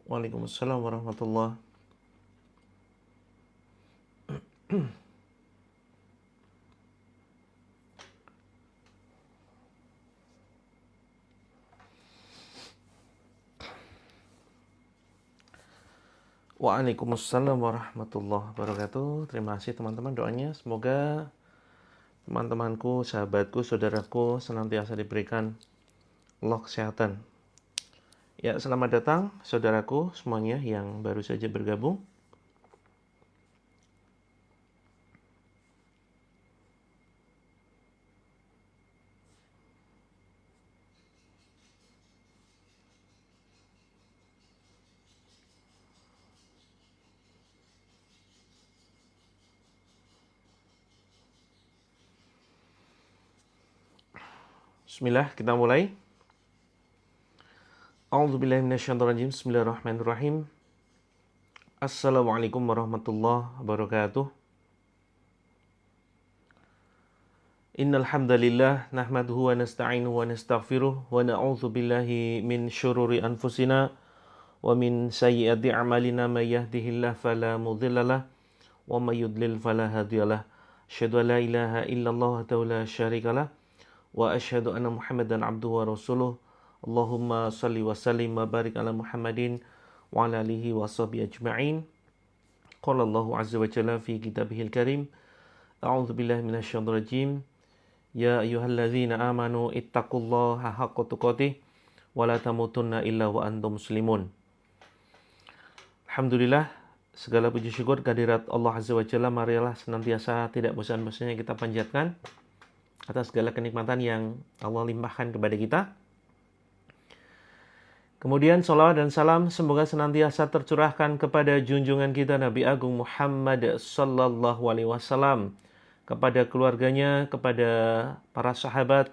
Waalaikumsalam warahmatullah. Waalaikumsalam warahmatullahi wabarakatuh. Terima kasih teman-teman doanya. Semoga teman-temanku, sahabatku, saudaraku senantiasa diberikan Allah kesehatan. Ya, selamat datang saudaraku semuanya yang baru saja bergabung. Bismillah, kita mulai. A'udzubillahi minasyaitonirrajim. Bismillahirrahmanirrahim. Assalamualaikum warahmatullahi wabarakatuh. Innal hamdalillah nahmaduhu wa nasta'inuhu wa nastaghfiruh wa na'udzu billahi min syururi anfusina wa min sayyiati a'malina may yahdihillahu fala mudhillalah wa may yudlil fala hadiyalah. Asyhadu an la ilaha illallah wa la syarikalah wa asyhadu anna Muhammadan abduhu wa rasuluh. Allahumma salli wa sallim wa barik ala Muhammadin wa ala alihi wa sahbihi ajma'in. Qala Allahu azza wa jalla fi kitabihil karim. A'udzu billahi minasyaitonir rajim. Ya ayyuhalladzina amanu ittaqullaha haqqa tuqatih wa la tamutunna illa wa antum muslimun. Alhamdulillah, segala puji syukur kehadirat Allah azza wa jalla marilah senantiasa tidak bosan-bosannya kita panjatkan atas segala kenikmatan yang Allah limpahkan kepada kita. Kemudian salawat dan salam semoga senantiasa tercurahkan kepada junjungan kita Nabi Agung Muhammad sallallahu alaihi wasallam, kepada keluarganya, kepada para sahabat,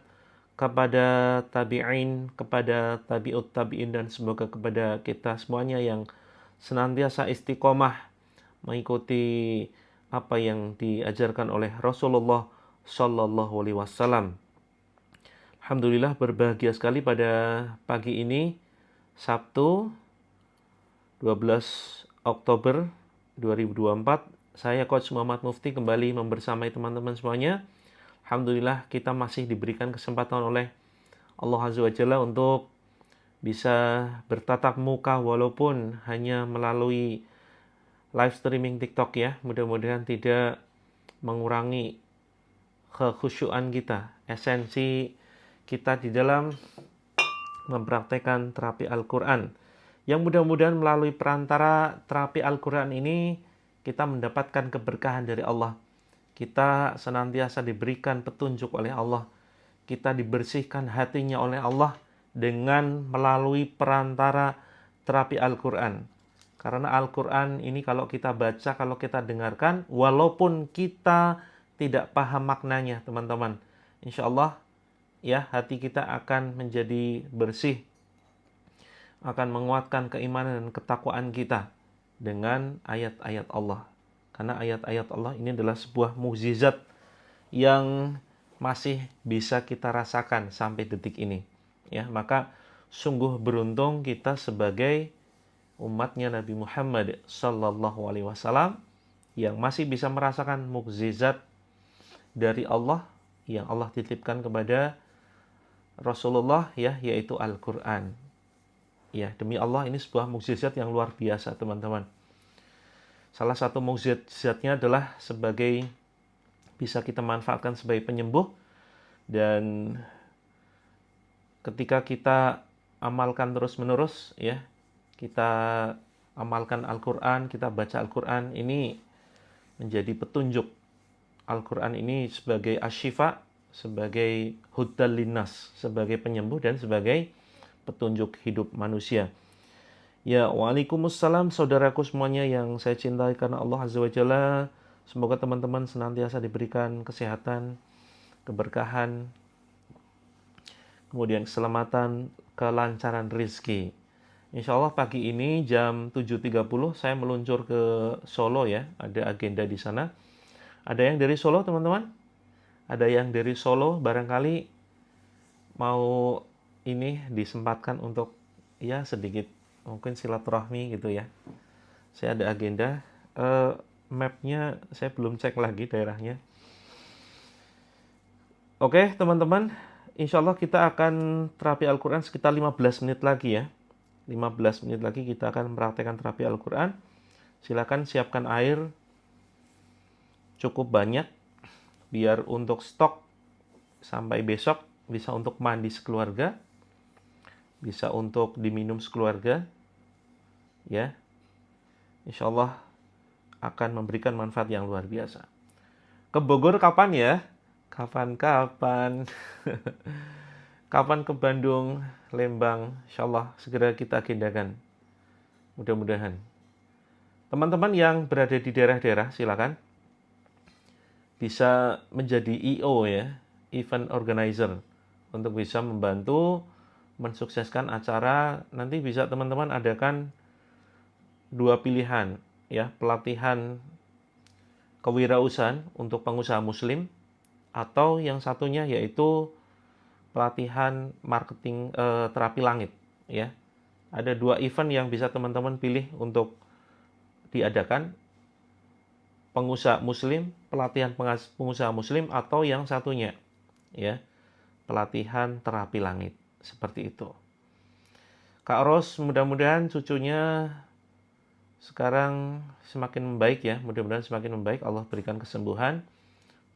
kepada tabi'in, kepada tabi'ut tabi'in, dan semoga kepada kita semuanya yang senantiasa istiqomah mengikuti apa yang diajarkan oleh Rasulullah sallallahu alaihi wasallam. Alhamdulillah, berbahagia sekali pada pagi ini, Sabtu 12 Oktober 2024, saya Coach Muhammad Mufti kembali membersamai teman-teman semuanya. Alhamdulillah, kita masih diberikan kesempatan oleh Allah Azza wa Jalla untuk bisa bertatap muka walaupun hanya melalui live streaming TikTok ya. Mudah-mudahan tidak mengurangi kekhusyuan kita, esensi kita di dalam mempraktekkan terapi Al-Quran. Yang mudah-mudahan melalui perantara terapi Al-Quran ini kita mendapatkan keberkahan dari Allah. Kita senantiasa diberikan petunjuk oleh Allah. Kita dibersihkan hatinya oleh Allah dengan melalui perantara terapi Al-Quran. Karena Al-Quran ini kalau kita baca, kalau kita dengarkan, walaupun kita tidak paham maknanya, teman-teman, insya Allah ya, hati kita akan menjadi bersih, akan menguatkan keimanan dan ketakwaan kita dengan ayat-ayat Allah. Karena ayat-ayat Allah ini adalah sebuah mukjizat yang masih bisa kita rasakan sampai detik ini. Ya, maka sungguh beruntung kita sebagai umatnya Nabi Muhammad sallallahu alaihi wasallam yang masih bisa merasakan mukjizat dari Allah yang Allah titipkan kepada Rasulullah ya, yaitu Al-Quran. Ya, demi Allah ini sebuah mukjizat yang luar biasa, teman-teman. Salah satu mukjizatnya adalah sebagai bisa kita manfaatkan sebagai penyembuh, dan ketika kita amalkan terus-menerus ya, kita amalkan Al-Quran, kita baca Al-Quran, ini menjadi petunjuk. Al-Quran ini sebagai asyifa, sebagai huddal linnas, sebagai penyembuh dan sebagai petunjuk hidup manusia. Ya, waalaikumsalam saudaraku semuanya yang saya cintai karena Allah Azza wa Jalla. Semoga teman-teman senantiasa diberikan kesehatan, keberkahan, kemudian keselamatan, kelancaran rezeki. Insya Allah pagi ini jam 7.30 saya meluncur ke Solo ya, ada agenda di sana. Ada yang dari Solo, teman-teman? Ada yang dari Solo barangkali mau ini disempatkan untuk ya sedikit mungkin silaturahmi gitu ya. Saya ada agenda, mapnya saya belum cek lagi daerahnya. Oke teman-teman, insya Allah kita akan terapi Al-Quran sekitar 15 menit lagi ya. 15 menit lagi kita akan mempraktekkan terapi Al-Quran. Silakan siapkan air cukup banyak biar untuk stok sampai besok, bisa untuk mandi sekeluarga, bisa untuk diminum sekeluarga, ya. Insya Allah akan memberikan manfaat yang luar biasa. Ke Bogor kapan ya? Kapan-kapan. Kapan ke Bandung, Lembang, insya Allah segera kita agendakan. Mudah-mudahan. Teman-teman yang berada di daerah-daerah, silakan bisa menjadi EO ya, event organizer, untuk bisa membantu mensukseskan acara. Nanti bisa teman-teman adakan dua pilihan ya, pelatihan kewirausahaan untuk pengusaha muslim, atau yang satunya yaitu pelatihan marketing terapi langit ya. Ada dua event yang bisa teman-teman pilih untuk diadakan, pengusaha muslim, pelatihan pengusaha muslim, atau yang satunya ya, pelatihan terapi langit, seperti itu. Kak Ros, mudah-mudahan cucunya sekarang semakin membaik ya, mudah-mudahan semakin membaik, Allah berikan kesembuhan,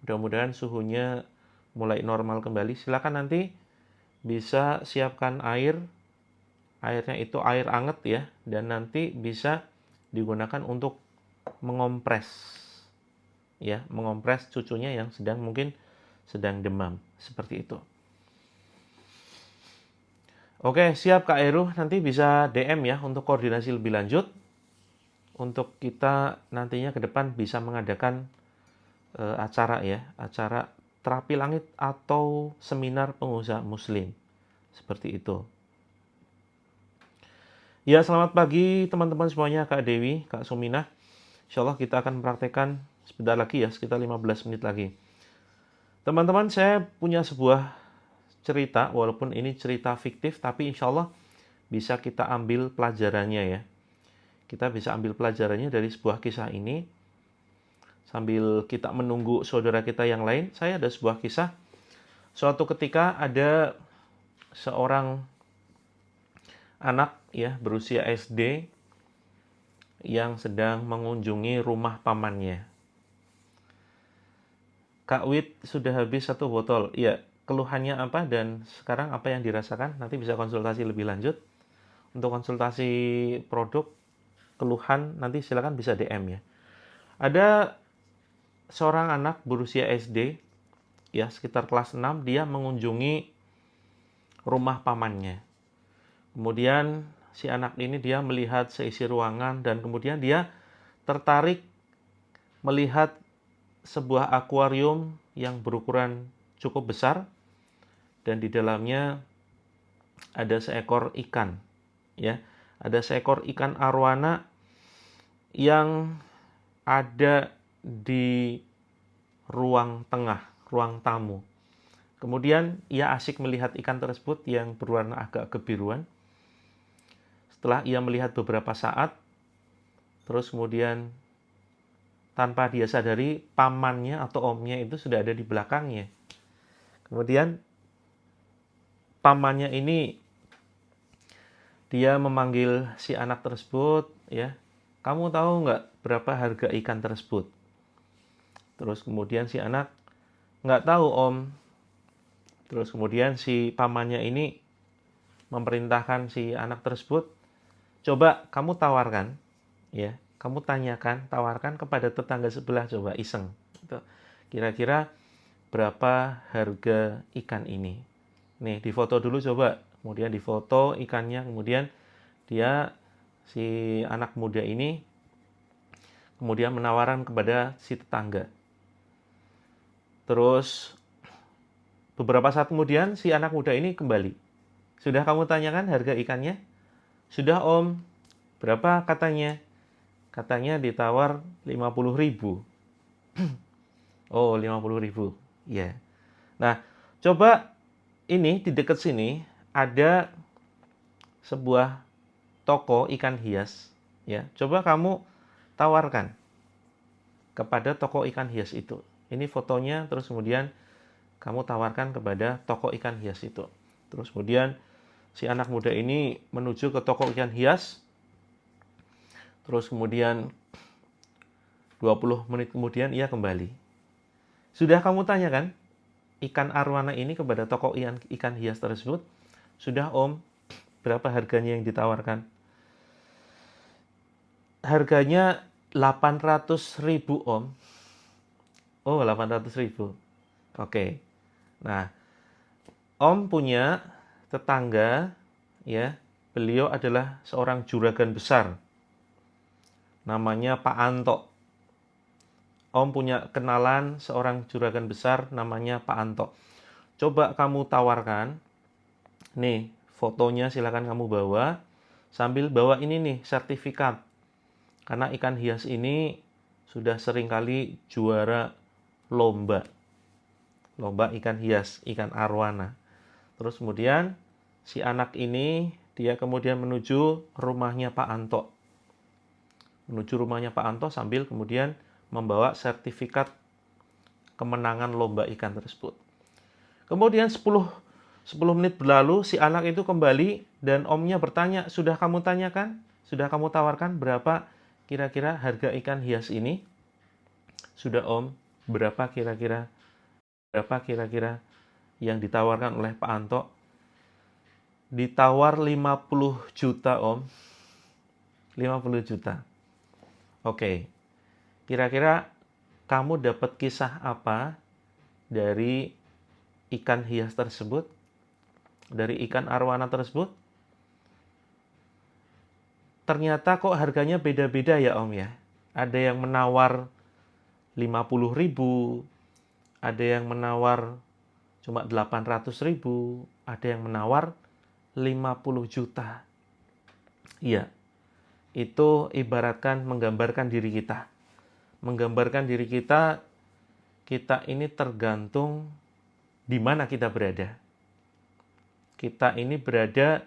mudah-mudahan suhunya mulai normal kembali. Silakan nanti bisa siapkan airnya itu air anget ya, dan nanti bisa digunakan untuk mengompres ya, mengompres cucunya yang mungkin sedang demam, seperti itu. Oke, siap Kak Eru, nanti bisa DM ya untuk koordinasi lebih lanjut, untuk kita nantinya ke depan bisa mengadakan acara ya, acara terapi langit atau seminar pengusaha muslim, seperti itu. Ya, selamat pagi teman-teman semuanya, Kak Dewi, Kak Suminah. Insya Allah kita akan mempraktekkan sebentar lagi ya, sekitar 15 menit lagi. Teman-teman, saya punya sebuah cerita, walaupun ini cerita fiktif, tapi insya Allah bisa kita ambil pelajarannya ya. Kita bisa ambil pelajarannya dari sebuah kisah ini. Sambil kita menunggu saudara kita yang lain, saya ada sebuah kisah. Suatu ketika ada seorang anak ya berusia SD yang sedang mengunjungi rumah pamannya. Kak Wid, sudah habis 1 botol. Iya, keluhannya apa dan sekarang apa yang dirasakan? Nanti bisa konsultasi lebih lanjut. Untuk konsultasi produk, keluhan, nanti silakan bisa DM ya. Ada seorang anak berusia SD, ya sekitar kelas 6, dia mengunjungi rumah pamannya. Kemudian si anak ini dia melihat seisi ruangan dan kemudian dia tertarik melihat sebuah akuarium yang berukuran cukup besar dan di dalamnya ada seekor ikan ya. Ada seekor ikan arwana yang ada di ruang tengah, ruang tamu. Kemudian ia asik melihat ikan tersebut yang berwarna agak kebiruan. Setelah ia melihat beberapa saat, terus kemudian tanpa dia sadari pamannya atau omnya itu sudah ada di belakangnya. Kemudian pamannya ini dia memanggil si anak tersebut ya, kamu tahu nggak berapa harga ikan tersebut? Terus kemudian si anak, nggak tahu om. Terus kemudian si pamannya ini memerintahkan si anak tersebut, coba kamu tawarkan, ya, kamu tanyakan, tawarkan kepada tetangga sebelah, coba iseng. Kira-kira berapa harga ikan ini? Nih, difoto dulu coba. Kemudian difoto ikannya, kemudian dia, si anak muda ini, kemudian menawarkan kepada si tetangga. Terus, beberapa saat kemudian, si anak muda ini kembali. Sudah kamu tanyakan harga ikannya? Sudah om. Berapa katanya? Katanya ditawar 50.000. Oh, 50.000. Iya. Nah, coba ini di dekat sini ada sebuah toko ikan hias, ya, coba kamu tawarkan kepada toko ikan hias itu. Ini fotonya, terus kemudian kamu tawarkan kepada toko ikan hias itu. Terus kemudian si anak muda ini menuju ke toko ikan hias. Terus kemudian 20 menit kemudian ia kembali. Sudah kamu tanyakan ikan arwana ini kepada toko ikan hias tersebut? Sudah om, berapa harganya yang ditawarkan? Harganya 800.000 om. Oh, 800.000. Oke. Nah, om punya tetangga, ya, beliau adalah seorang juragan besar. Namanya Pak Anto. Om punya kenalan seorang juragan besar namanya Pak Anto. Coba kamu tawarkan. Nih, fotonya silakan kamu bawa. Sambil bawa ini nih, sertifikat. Karena ikan hias ini sudah seringkali juara lomba ikan hias, ikan arwana. Terus kemudian si anak ini dia kemudian menuju rumahnya Pak Anto. Menuju rumahnya Pak Anto sambil kemudian membawa sertifikat kemenangan lomba ikan tersebut. Kemudian 10 menit berlalu, si anak itu kembali dan omnya bertanya, sudah kamu tanyakan? Sudah kamu tawarkan berapa kira-kira harga ikan hias ini? Sudah om, berapa kira-kira yang ditawarkan oleh Pak Anto? Ditawar 50 juta om. 50 juta. Oke. Kira-kira kamu dapat kisah apa dari ikan hias tersebut? Dari ikan arwana tersebut? Ternyata kok harganya beda-beda ya om ya. Ada yang menawar 50.000, ada yang menawar cuma 800.000, ada yang menawar 50 juta. Iya, itu ibaratkan menggambarkan diri kita. Menggambarkan diri kita, kita ini tergantung di mana kita berada. Kita ini berada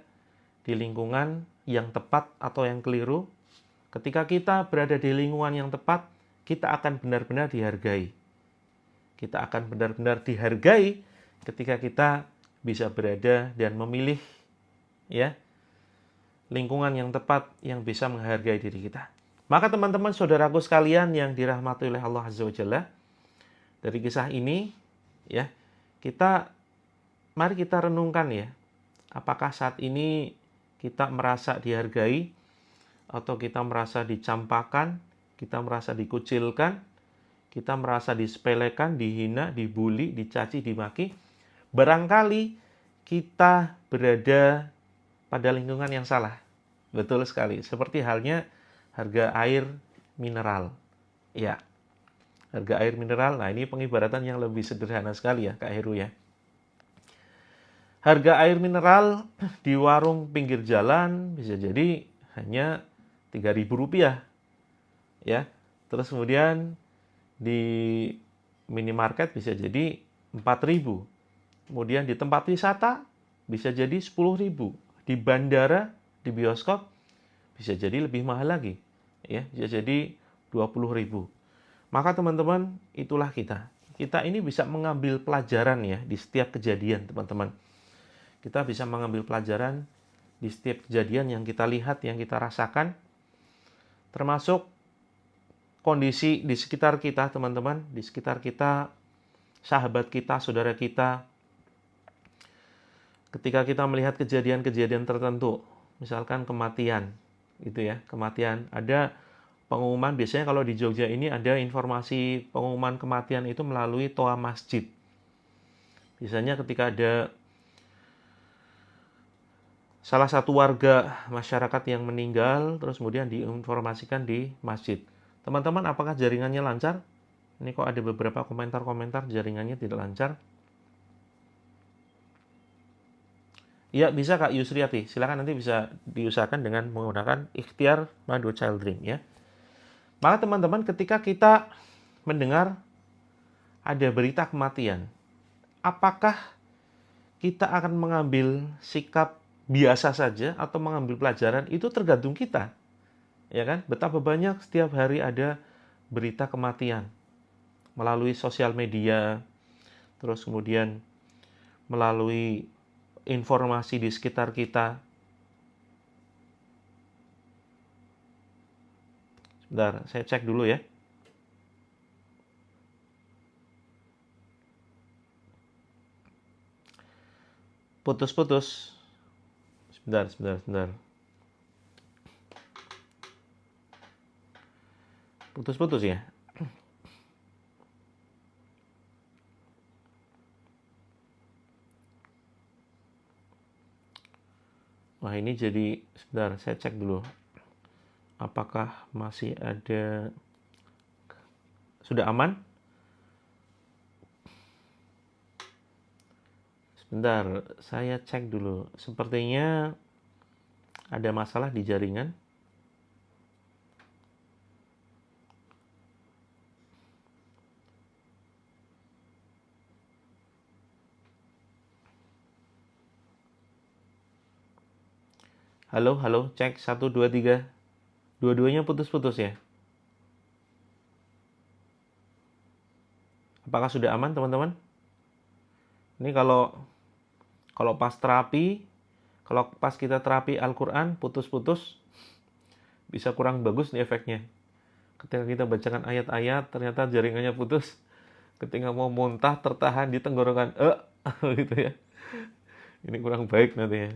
di lingkungan yang tepat atau yang keliru. Ketika kita berada di lingkungan yang tepat, kita akan benar-benar dihargai. Kita akan benar-benar dihargai ketika kita bisa berada dan memilih, ya, lingkungan yang tepat yang bisa menghargai diri kita. Maka teman-teman saudaraku sekalian yang dirahmati oleh Allah Azza wa Jalla, dari kisah ini, ya, mari kita renungkan ya, apakah saat ini kita merasa dihargai atau kita merasa dicampakan, kita merasa dikucilkan, kita merasa disepelekan, dihina, dibully, dicaci, dimaki. Barangkali kita berada pada lingkungan yang salah. Betul sekali. Seperti halnya harga air mineral. Ya, harga air mineral. Nah, ini pengibaratan yang lebih sederhana sekali ya, Kak Heru ya. Harga air mineral di warung pinggir jalan bisa jadi hanya Rp3.000. Ya. Terus kemudian di minimarket bisa jadi 4.000. Kemudian di tempat wisata bisa jadi 10.000. Di bandara, di bioskop bisa jadi lebih mahal lagi. Ya, bisa jadi 20.000. Maka teman-teman, itulah kita. Kita ini bisa mengambil pelajaran ya di setiap kejadian, teman-teman. Kita bisa mengambil pelajaran di setiap kejadian yang kita lihat, yang kita rasakan. Termasuk kondisi di sekitar kita, teman-teman. Di sekitar kita, sahabat kita, saudara kita. Ketika kita melihat kejadian-kejadian tertentu, misalkan kematian, gitu ya, kematian. Ada pengumuman, biasanya kalau di Jogja ini ada informasi pengumuman kematian itu melalui toa masjid. Biasanya ketika ada salah satu warga masyarakat yang meninggal, terus kemudian diinformasikan di masjid. Teman-teman, apakah jaringannya lancar? Ini kok ada beberapa komentar-komentar jaringannya tidak lancar. Ya, bisa Kak Yusriati. Silakan nanti bisa diusahakan dengan menggunakan ikhtiar Madu Child Dream ya. Maka teman-teman, ketika kita mendengar ada berita kematian, apakah kita akan mengambil sikap biasa saja atau mengambil pelajaran itu tergantung kita. Ya kan? Betapa banyak setiap hari ada berita kematian melalui sosial media, terus kemudian melalui informasi di sekitar kita. Sebentar, saya cek dulu ya. Putus-putus. Sebentar. Putus-putus ya. Wah, ini jadi, sebentar, saya cek dulu. Apakah masih ada, sudah aman? Sebentar, saya cek dulu. Sepertinya ada masalah di jaringan. Halo, cek 1, 2, 3. Dua-duanya putus-putus ya. Apakah sudah aman teman-teman? Ini kalau pas terapi, kalau pas kita terapi Al-Quran putus-putus, bisa kurang bagus nih efeknya. Ketika kita bacakan ayat-ayat, ternyata jaringannya putus. Ketika mau muntah, tertahan di tenggorokan. Gitu ya. Ini kurang baik nanti ya.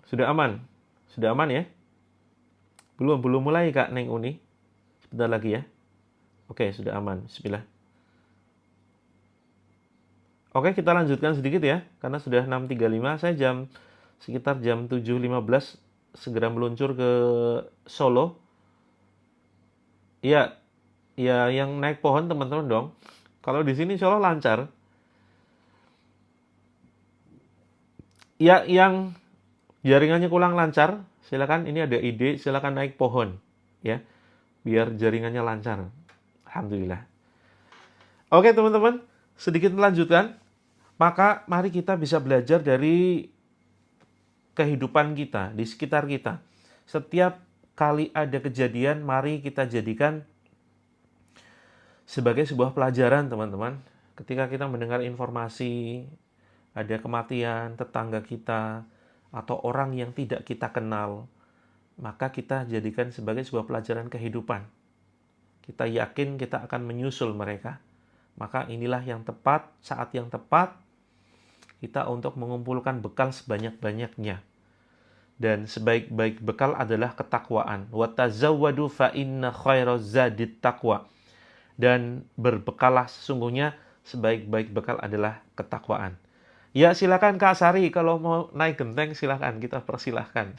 Sudah aman? Sudah aman ya? Belum mulai Kak Neng Uni. Sebentar lagi ya. Oke, sudah aman. Bismillah. Oke, kita lanjutkan sedikit ya. Karena sudah 6.35, saya sekitar jam 7.15 segera meluncur ke Solo. Iya, ya yang naik pohon teman-teman dong. Kalau di sini Solo lancar. Ya, yang jaringannya kurang lancar, silakan, ini ada ide, silakan naik pohon ya, biar jaringannya lancar. Alhamdulillah. Oke teman-teman, sedikit melanjutkan. Maka mari kita bisa belajar dari kehidupan kita, di sekitar kita. Setiap kali ada kejadian, mari kita jadikan sebagai sebuah pelajaran teman-teman. Ketika kita mendengar informasi, ada kematian tetangga kita, atau orang yang tidak kita kenal, maka kita jadikan sebagai sebuah pelajaran kehidupan. Kita yakin kita akan menyusul mereka. Maka inilah yang tepat, saat yang tepat, kita untuk mengumpulkan bekal sebanyak-banyaknya. Dan sebaik-baik bekal adalah ketakwaan. وَتَزَوَّدُوا فَإِنَّ خَيْرَ الزَّادِ التَّقْوَى. Dan berbekalah, sesungguhnya sebaik-baik bekal adalah ketakwaan. Ya silakan Kak Sari, kalau mau naik genteng silakan, kita persilahkan.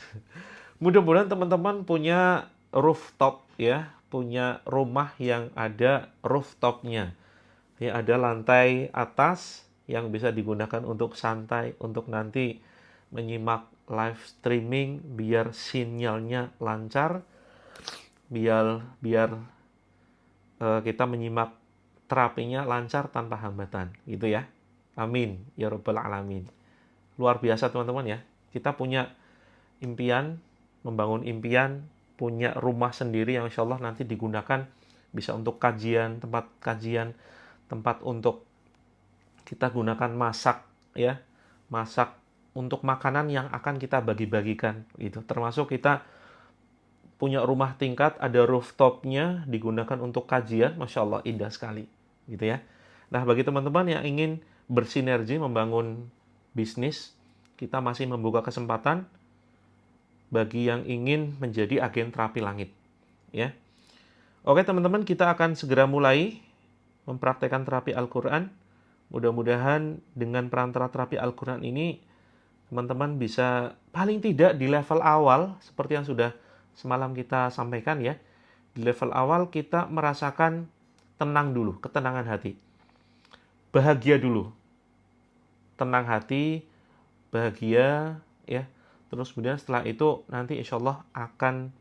Mudah-mudahan teman-teman punya rooftop ya, punya rumah yang ada rooftopnya. Ya, ada lantai atas yang bisa digunakan untuk santai, untuk nanti menyimak live streaming biar sinyalnya lancar, biar kita menyimak terapinya lancar tanpa hambatan, gitu ya. Amin ya rabbal alamin. Luar biasa teman-teman ya. Kita punya impian, membangun impian, punya rumah sendiri yang insya Allah nanti digunakan bisa untuk kajian, tempat untuk kita gunakan masak ya. Masak untuk makanan yang akan kita bagi-bagikan gitu. Termasuk kita punya rumah tingkat, ada rooftopnya, digunakan untuk kajian, Masya Allah indah sekali gitu ya. Nah bagi teman-teman yang ingin bersinergi membangun bisnis, kita masih membuka kesempatan bagi yang ingin menjadi agen terapi langit ya. Oke teman-teman, kita akan segera mulai mempraktekkan terapi Al-Quran. Mudah-mudahan dengan perantara terapi Al-Quran ini teman-teman bisa paling tidak di level awal, seperti yang sudah semalam kita sampaikan ya, di level awal kita merasakan tenang dulu, ketenangan hati. Bahagia dulu, tenang hati, bahagia ya. Terus kemudian setelah itu nanti insya Allah akan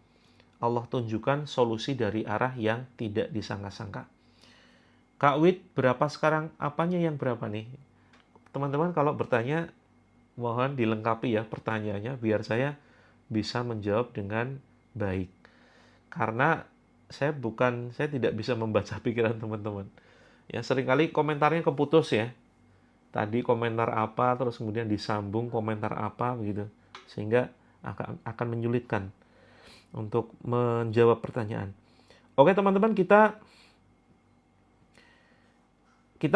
Allah tunjukkan solusi dari arah yang tidak disangka-sangka. Kak Wid, berapa sekarang? Apanya yang berapa nih? Teman-teman kalau bertanya, mohon dilengkapi ya pertanyaannya biar saya bisa menjawab dengan baik. Karena saya tidak bisa membaca pikiran teman-teman. Ya, seringkali komentarnya keputus ya. Tadi komentar apa, terus kemudian disambung komentar apa begitu. Sehingga akan menyulitkan untuk menjawab pertanyaan. Oke teman-teman, kita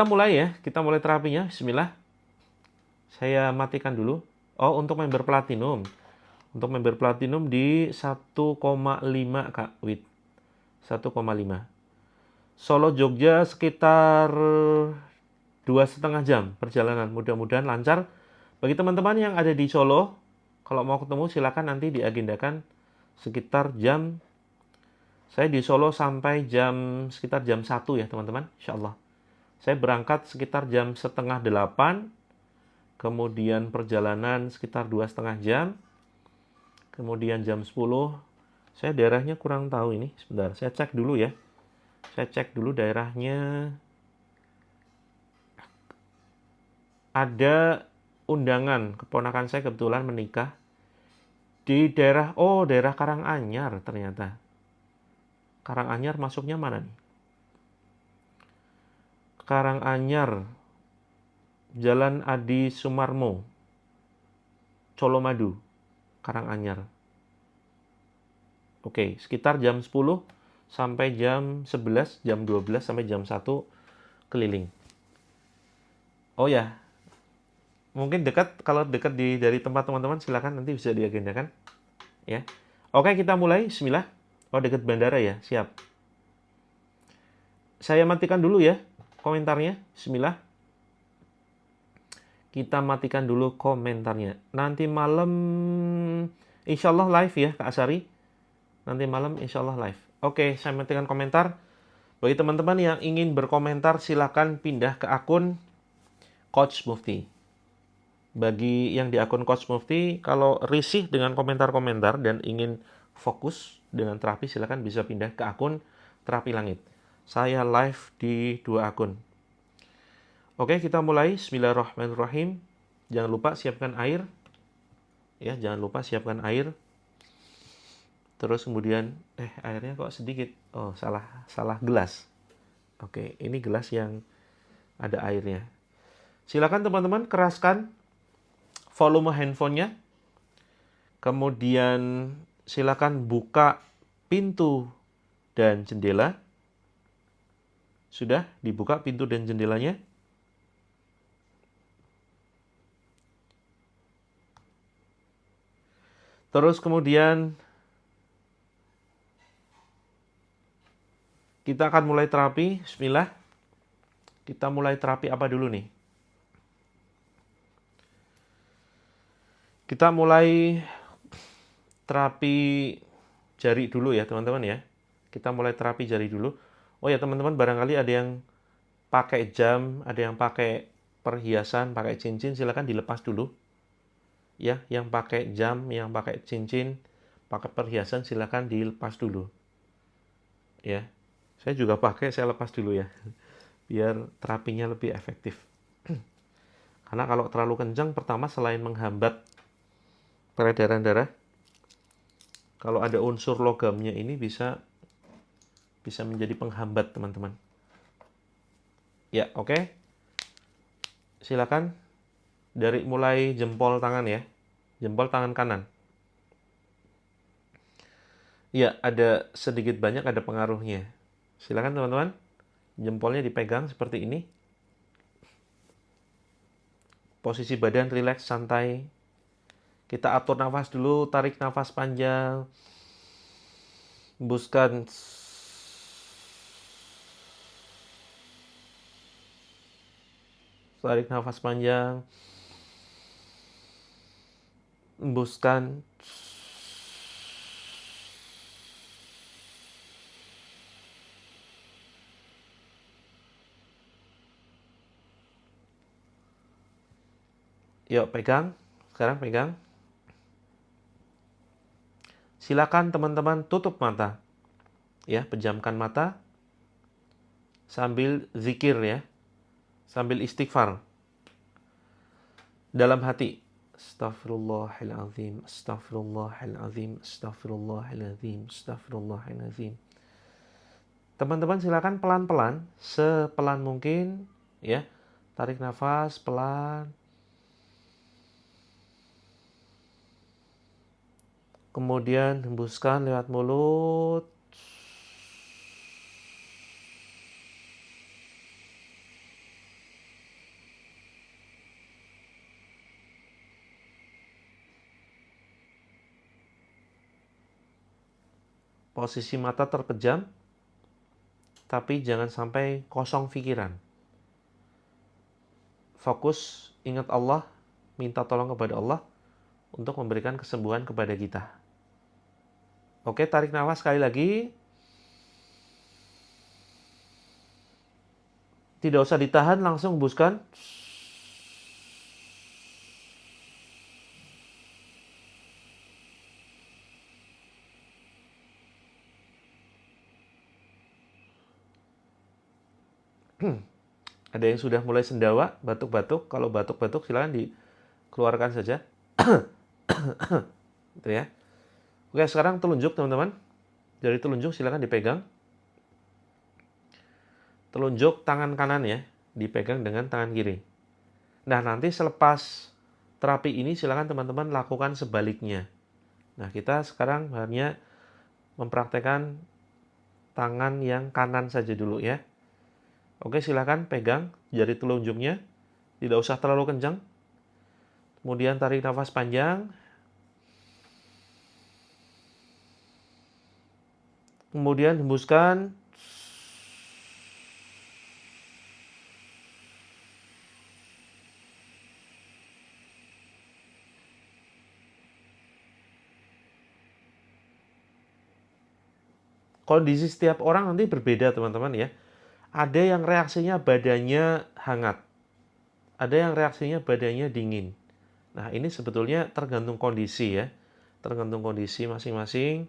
mulai ya. Kita mulai terapinya. Bismillah. Saya matikan dulu. Oh, untuk member platinum. Untuk member platinum di 1,5 Kak Wid. 1,5. Solo Jogja sekitar 2,5 jam perjalanan. Mudah-mudahan lancar. Bagi teman-teman yang ada di Solo, kalau mau ketemu silakan nanti diagendakan sekitar jam. Saya di Solo sampai sekitar jam 1 ya teman-teman, insya Allah. Saya berangkat sekitar jam setengah 8, kemudian perjalanan sekitar 2,5 jam, kemudian jam 10. Saya daerahnya kurang tahu ini, sebentar, saya cek dulu ya. Saya cek dulu daerahnya. Ada undangan, keponakan saya kebetulan menikah di daerah Karanganyar ternyata. Karanganyar masuknya mana nih? Karanganyar, Jalan Adi Sumarmo, Colomadu, Karanganyar. Oke, sekitar jam 10 sampai jam 11, jam 12 sampai jam 1 keliling. Oh ya, mungkin dekat, kalau dekat dari tempat teman-teman silakan nanti bisa diagendakan. Ya. Oke, kita mulai. Bismillah. Oh, dekat bandara ya, siap. Saya matikan dulu ya komentarnya. Bismillah. Kita matikan dulu komentarnya. Nanti malam insya Allah live ya Kak Asari. Nanti malam insya Allah live. Oke, saya matikan komentar. Bagi teman-teman yang ingin berkomentar silakan pindah ke akun Coach Mufti. Bagi yang di akun Coach Mufti, kalau risih dengan komentar-komentar dan ingin fokus dengan terapi, silakan bisa pindah ke akun Terapi Langit. Saya live di 2 akun. Oke, kita mulai. Bismillahirrahmanirrahim. Jangan lupa siapkan air. Ya, jangan lupa siapkan air. Terus kemudian, airnya kok sedikit. Oh, salah gelas. Oke, ini gelas yang ada airnya. Silakan teman-teman keraskan volume handphonenya. Kemudian silakan buka pintu dan jendela. Sudah dibuka pintu dan jendelanya? Terus kemudian kita akan mulai terapi. Bismillah. Kita mulai terapi apa dulu nih? Kita mulai terapi jari dulu ya teman-teman ya. Kita mulai terapi jari dulu. Oh ya teman-teman, barangkali ada yang pakai jam, ada yang pakai perhiasan, pakai cincin, silakan dilepas dulu. Ya, yang pakai jam, yang pakai cincin, pakai perhiasan silakan dilepas dulu. Ya. Saya juga pakai, saya lepas dulu ya. Biar terapinya lebih efektif. Karena kalau terlalu kencang, pertama selain menghambat peredaran darah, kalau ada unsur logamnya ini bisa menjadi penghambat teman-teman. Ya, oke. Silakan dari mulai jempol tangan ya. Jempol tangan kanan. Ya, ada sedikit banyak ada pengaruhnya. Silakan teman-teman. Jempolnya dipegang seperti ini. Posisi badan rileks, santai. Kita atur nafas dulu, tarik nafas panjang. Hembuskan. Tarik nafas panjang. Hembuskan. Yuk, pegang. Sekarang pegang. Silakan teman-teman tutup mata. Ya, pejamkan mata. Sambil zikir ya. Sambil istighfar. Dalam hati. Astaghfirullahaladzim, astaghfirullahaladzim, astaghfirullahaladzim, astaghfirullahaladzim. Teman-teman silakan pelan-pelan, sepelan mungkin ya. Tarik nafas pelan. Kemudian hembuskan lewat mulut. Posisi mata terpejam, tapi jangan sampai kosong pikiran. Fokus, ingat Allah, minta tolong kepada Allah untuk memberikan kesembuhan kepada kita. Oke, tarik nafas sekali lagi. Tidak usah ditahan, langsung hembuskan. Ada yang sudah mulai sendawa, batuk-batuk. Kalau batuk-batuk silakan dikeluarkan saja. Gitu ya. Oke, sekarang telunjuk teman-teman. Jari telunjuk silakan dipegang. Telunjuk tangan kanan ya, dipegang dengan tangan kiri. Nah, nanti selepas terapi ini silakan teman-teman lakukan sebaliknya. Nah, kita sekarang hanya mempraktekkan tangan yang kanan saja dulu ya. Oke, silakan pegang jari telunjuknya. Tidak usah terlalu kencang. Kemudian tarik nafas panjang. Kemudian hembuskan. Kondisi setiap orang nanti berbeda teman-teman ya. Ada yang reaksinya badannya hangat. Ada yang reaksinya badannya dingin. Nah, ini sebetulnya tergantung kondisi ya. Tergantung kondisi masing-masing.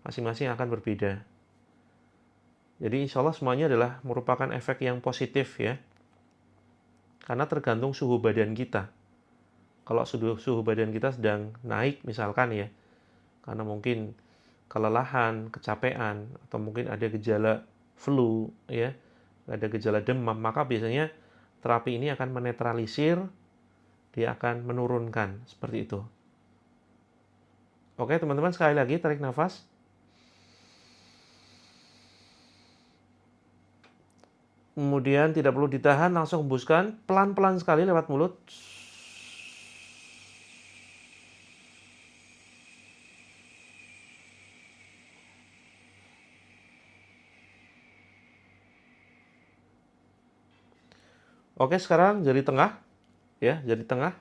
Masing-masing akan berbeda. Jadi insya Allah semuanya adalah merupakan efek yang positif ya. Karena tergantung suhu badan kita. Kalau suhu badan kita sedang naik misalkan ya. Karena mungkin kelelahan, kecapean, atau mungkin ada gejala flu ya. Ada gejala demam, maka biasanya terapi ini akan menetralisir, dia akan menurunkan, seperti itu. Oke teman-teman, sekali lagi tarik nafas. Kemudian tidak perlu ditahan, langsung hembuskan, pelan-pelan sekali lewat mulut. Oke, sekarang jari tengah. Ya, jari tengah.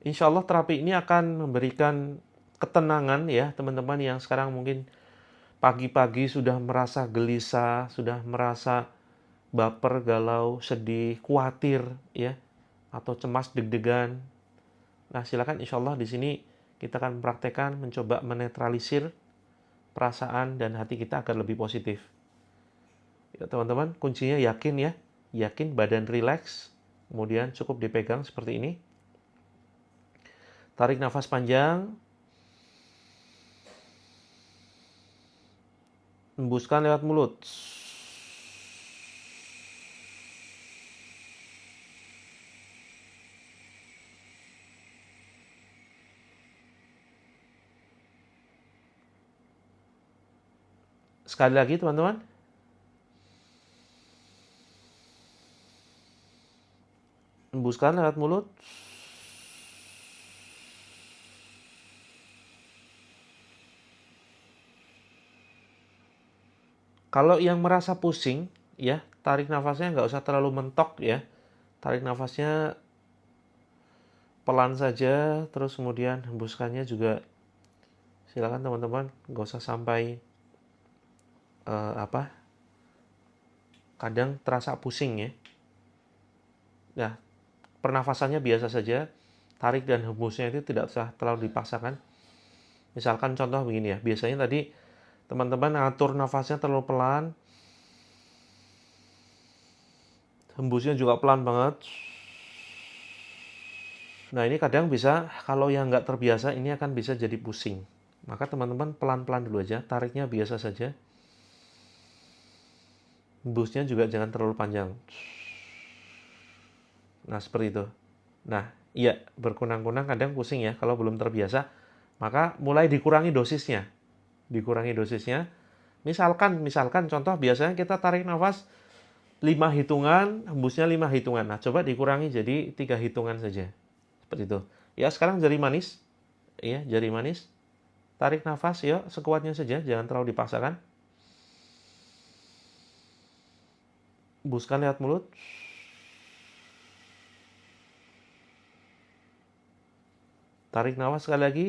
Insya Allah terapi ini akan memberikan ketenangan ya, teman-teman yang sekarang mungkin pagi-pagi sudah merasa gelisah, sudah merasa baper, galau, sedih, khawatir ya, atau cemas, deg-degan. Nah, silakan insya Allah di sini kita akan mempraktekkan, mencoba menetralisir perasaan dan hati kita agar lebih positif. Ya, teman-teman, kuncinya yakin ya. Yakin, badan rileks, kemudian cukup dipegang seperti ini. Tarik nafas panjang. Hembuskan lewat mulut. Sekali lagi teman-teman. Hembuskan lewat mulut. Kalau yang merasa pusing, ya tarik nafasnya nggak usah terlalu mentok ya. Tarik nafasnya pelan saja, terus kemudian hembuskannya juga silakan teman-teman, nggak usah sampai kadang terasa pusing ya. Nah, pernafasannya biasa saja, tarik dan hembusnya itu tidak usah terlalu dipaksakan. Misalkan contoh begini ya, biasanya tadi teman-teman ngatur nafasnya terlalu pelan, hembusnya juga pelan banget. Nah, ini kadang bisa, kalau yang nggak terbiasa, ini akan bisa jadi pusing. Maka teman-teman pelan-pelan dulu aja, tariknya biasa saja. Hembusnya juga jangan terlalu panjang. Nah, seperti itu. Nah, iya, berkunang-kunang kadang pusing ya, kalau belum terbiasa. Maka mulai dikurangi dosisnya. Dikurangi dosisnya. Misalkan contoh biasanya kita tarik nafas 5 hitungan, hembusnya 5 hitungan. Nah, coba dikurangi jadi 3 hitungan saja. Seperti itu. Ya, sekarang jari manis. Iya, jari manis. Tarik nafas ya, sekuatnya saja, jangan terlalu dipaksakan. Hembuskan lewat mulut. Tarik nafas sekali lagi.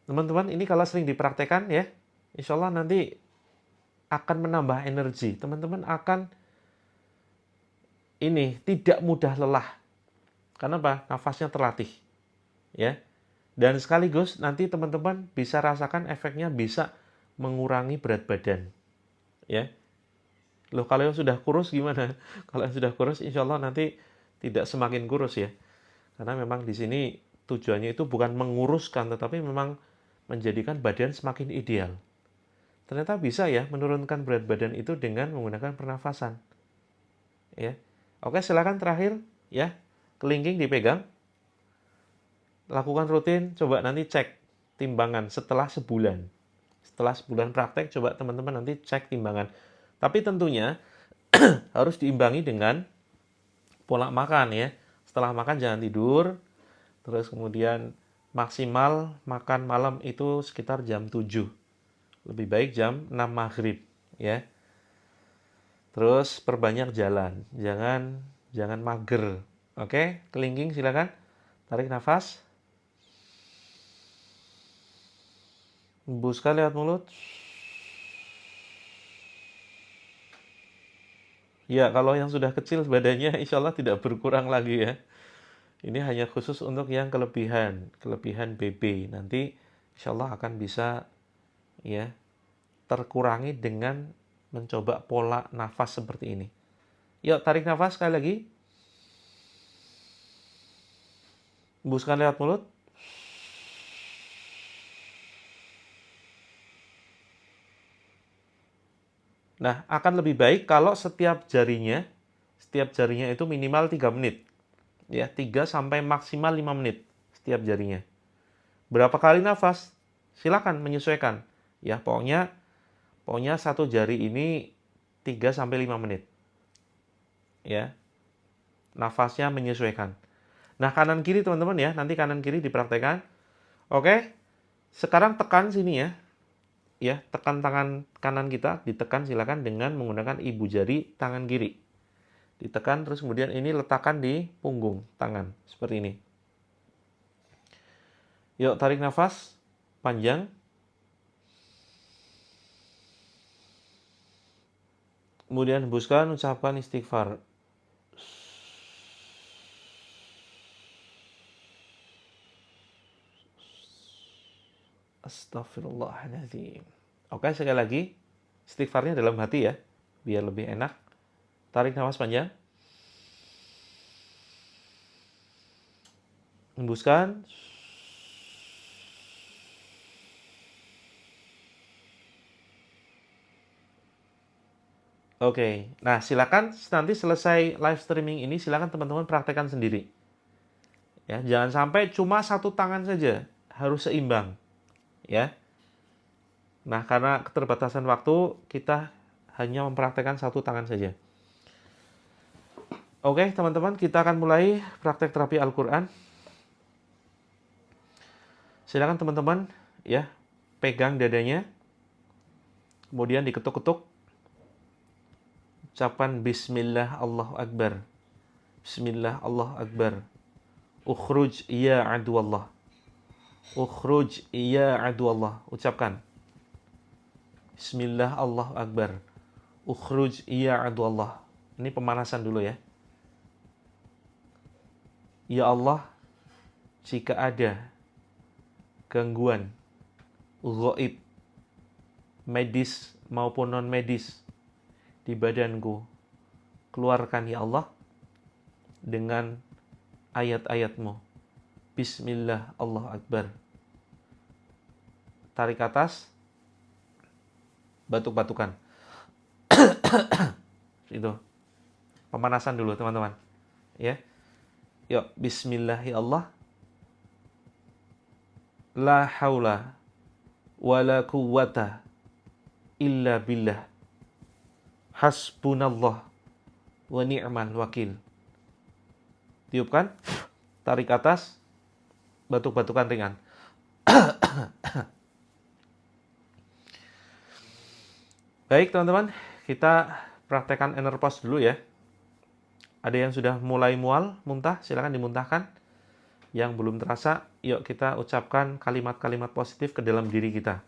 Teman-teman, ini kalau sering dipraktekkan ya, insya Allah nanti akan menambah energi. Teman-teman akan ini tidak mudah lelah. Karena apa? Nafasnya terlatih. Ya. Dan sekaligus nanti teman-teman bisa rasakan efeknya bisa mengurangi berat badan. Ya. Loh, kalau yang sudah kurus gimana? Kalau yang sudah kurus insya Allah nanti tidak semakin kurus ya. Karena memang di sini tujuannya itu bukan menguruskan, tetapi memang menjadikan badan semakin ideal. Ternyata bisa ya menurunkan berat badan itu dengan menggunakan pernafasan. Ya. Oke, silakan terakhir ya. Kelingking dipegang. Lakukan rutin, coba nanti cek timbangan setelah sebulan. Setelah sebulan praktek, coba teman-teman nanti cek timbangan. Tapi tentunya harus diimbangi dengan pola makan ya. Setelah makan jangan tidur, terus kemudian maksimal makan malam itu sekitar jam 7. Lebih baik jam 6 maghrib ya. Terus perbanyak jalan, jangan mager. Oke, kelingking silakan. Tarik nafas. Hembuskan lewat mulut. Ya, kalau yang sudah kecil badannya insya Allah tidak berkurang lagi ya. Ini hanya khusus untuk yang kelebihan BB. Nanti insya Allah akan bisa ya terkurangi dengan mencoba pola nafas seperti ini. Yuk, tarik nafas sekali lagi. Hembuskan lewat mulut. Nah, akan lebih baik kalau setiap jarinya itu minimal 3 menit. Ya, 3 sampai maksimal 5 menit setiap jarinya. Berapa kali nafas? Silakan menyesuaikan. Ya, pokoknya satu jari ini 3 sampai 5 menit. Ya. Nafasnya menyesuaikan. Nah, kanan kiri teman-teman ya, nanti kanan kiri dipraktekkan. Oke. Sekarang tekan sini ya. Ya, tekan tangan kanan kita, ditekan silakan dengan menggunakan ibu jari tangan kiri. Ditekan terus kemudian ini letakkan di punggung tangan seperti ini. Yuk, tarik nafas panjang. Kemudian hembuskan, ucapkan istighfar. Astaghfirullahaladzim. Oke, sekali lagi. Istighfarnya dalam hati ya, biar lebih enak. Tarik nafas panjang. Hembuskan. Oke, nah silakan nanti selesai live streaming ini, silakan teman-teman praktekkan sendiri. Ya, jangan sampai cuma satu tangan saja, harus seimbang. Ya. Nah, karena keterbatasan waktu, kita hanya mempraktekkan satu tangan saja. Oke, teman-teman, kita akan mulai praktek terapi Al-Quran. Silakan teman-teman, ya, pegang dadanya, kemudian diketuk-ketuk. Ucapan Bismillah Allahu Akbar. Bismillah Allahu Akbar. Ukhruj ya aduallah. Ukhruj ya aduallah. Ucapkan. Bismillah Allahu Akbar. Ukhruj ya aduallah. Ini pemanasan dulu ya. Ya Allah, jika ada gangguan, ghaib, medis maupun non-medis di badanku. Keluarkan ya Allah dengan ayat-ayat-Mu. Bismillah, Allahu Akbar. Tarik atas, batuk-batukan. Itu. Pemanasan dulu, teman-teman. Ya. Yuk, bismillah ya Allah. La haula wala quwwata illa billah. Hasbunallah wa ni'mal wakil. Tiupkan, tarik atas, batuk-batukan ringan. Baik teman-teman, kita praktekkan inner pause dulu ya. Ada yang sudah mulai mual, muntah, silakan dimuntahkan. Yang belum terasa, yuk kita ucapkan kalimat-kalimat positif ke dalam diri kita.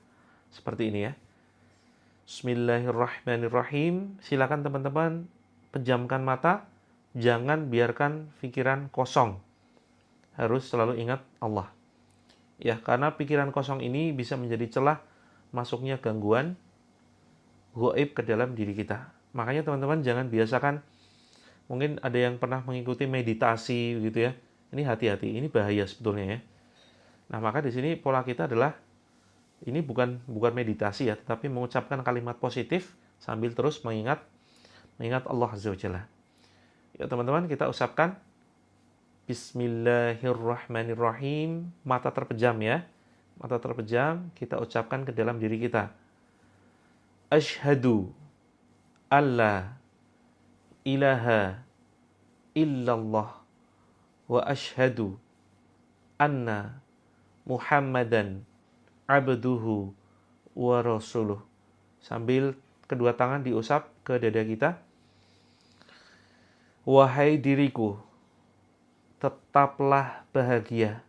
Seperti ini ya. Bismillahirrahmanirrahim. Silakan teman-teman pejamkan mata, jangan biarkan pikiran kosong. Harus selalu ingat Allah. Ya, karena pikiran kosong ini bisa menjadi celah masuknya gangguan gaib ke dalam diri kita. Makanya teman-teman jangan biasakan, mungkin ada yang pernah mengikuti meditasi gitu ya. Ini hati-hati, ini bahaya sebetulnya ya. Nah, maka di sini pola kita adalah ini bukan meditasi ya, tetapi mengucapkan kalimat positif sambil terus mengingat Allah Azza wa Jalla. Ya teman-teman, kita ucapkan Bismillahirrahmanirrahim. Mata terpejam ya. Mata terpejam, kita ucapkan ke dalam diri kita. Asyhadu alla ilaha illallah wa asyhadu anna Muhammadan abduhu wa rasuluh. Sambil kedua tangan diusap ke dada kita. Wahai diriku, tetaplah bahagia.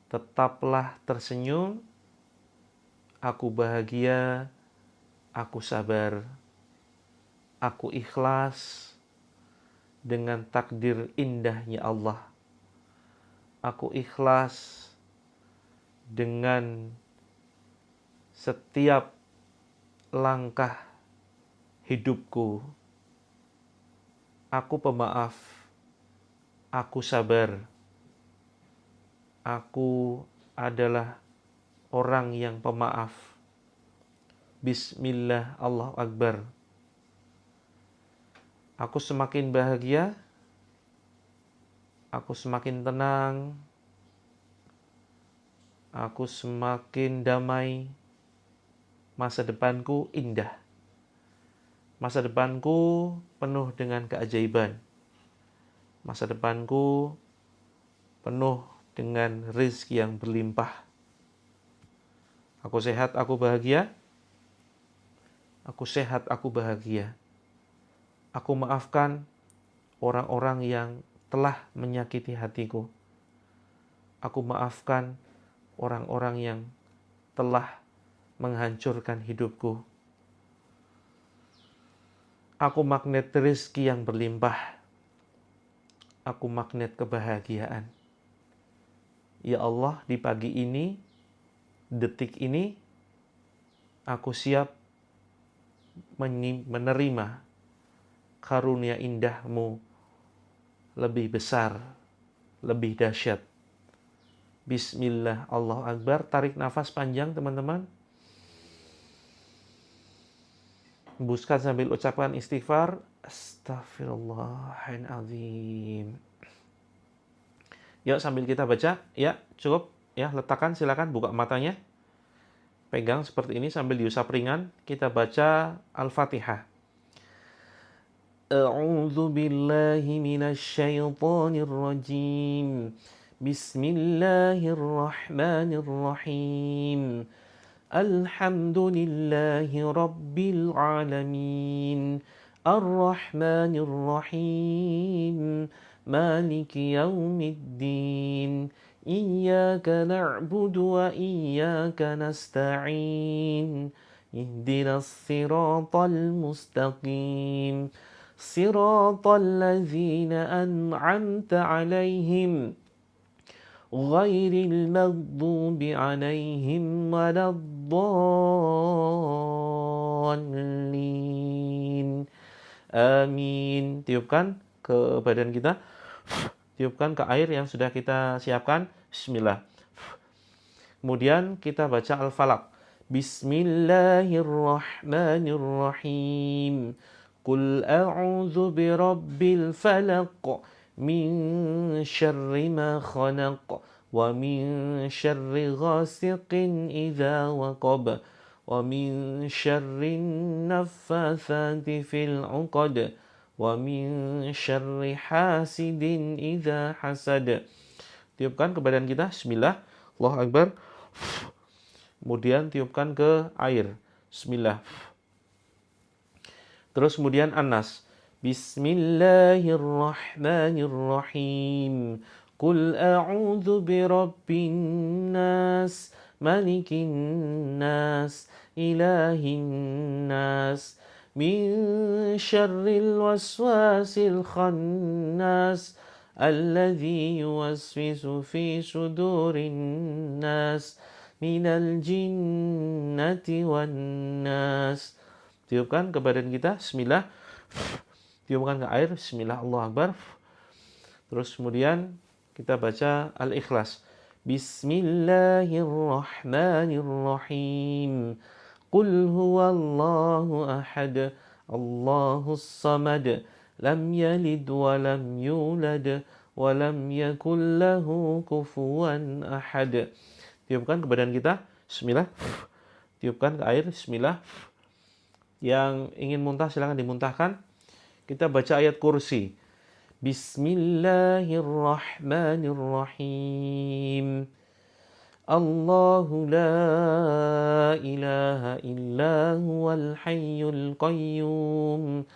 Tetaplah tersenyum. Aku bahagia. Aku sabar. Aku ikhlas dengan takdir indahnya Allah. Aku ikhlas dengan setiap langkah hidupku. Aku pemaaf. Aku sabar. Aku adalah orang yang pemaaf. Bismillah, Allahu Akbar. Aku semakin bahagia. Aku semakin tenang. Aku semakin damai. Masa depanku indah. Masa depanku penuh dengan keajaiban. Masa depanku penuh dengan rezeki yang berlimpah. Aku sehat, aku bahagia. Aku sehat, aku bahagia. Aku maafkan orang-orang yang telah menyakiti hatiku. Aku maafkan orang-orang yang telah menghancurkan hidupku. Aku magnet rezeki yang berlimpah. Aku magnet kebahagiaan. Ya Allah, di pagi ini, detik ini, aku siap menerima karunia indah-Mu lebih besar, lebih dahsyat. Bismillah, Allahu Akbar. Tarik nafas panjang teman-teman. Hembuskan sambil ucapkan istighfar. Astaghfirullahaladzim. Yuk sambil kita baca. Ya cukup. Ya letakkan, silakan buka matanya. Pegang seperti ini sambil diusap ringan. Kita baca Al-Fatihah. A'udzu billahi minasy syaithanir rajim. Bismillahirrahmanirrahim. Alhamdulillahi rabbil alamin. Ar-Rahmanir Rahim. Maliki yaumiddin. Iyyaka na'budu wa iyyaka nasta'in. Ihdinas siratal mustaqim. Siratal ladzina an'amta 'alaihim ghairil maghdubi 'alaihim waladdallin. dhalin. Amin. Tiupkan ke badan kita. Tiupkan ke air yang sudah kita siapkan. Bismillah. Kemudian kita baca Al-Falaq. Bismillahirrahmanirrahim. Qul a'udzu birabbil falaq min syarri ma khalaq wa min syarri ghasiqin idza waqab wa min syarri naffatsati fil 'uqad wa min syarri hasidin idza hasad. Tiupkan ke badan kita. Bismillah. Allahu Akbar. Kemudian tiupkan ke air. Bismillah. Terus kemudian An-Nas. Bismillahirrahmanirrahim. Qul a'udzu birabbin nas, malikin nas, ilahin nas, min syarril waswasil khannas, alladzi yuwaswisu fi sudurin nas, minal jinnati wan nas. Tiupkan ke badan kita. Bismillah. Tiupkan ke air. Bismillah. Allahu Akbar. Terus kemudian kita baca Al-Ikhlas. Bismillahirrahmanirrahim. Qul huwallahu ahad, Allahus samad, lam yalid wa lam yulad wa lam yakul lahu kufuwan ahad. Tiupkan ke badan kita. Bismillah. Tiupkan ke air. Bismillah. Yang ingin muntah silakan dimuntahkan. Kita baca ayat kursi. Bismillahirrahmanirrahim. Allahu la ilaha illa huwal hayyul qayyum.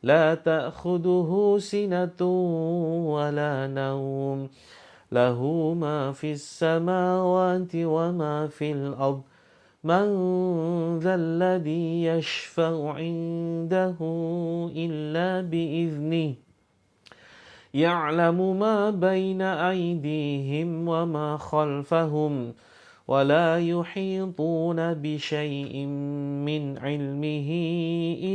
La ta'khuduhu sinatun wa la nawm. Lahu ma fis samawati wa ma fil ardh. Man dzalladzi yashfa'u 'indahu illa bi'idznihi. Ya'lamu ma baina aydihim wa ma khalfahum wa la yuhituna bi syai'in min 'ilmihi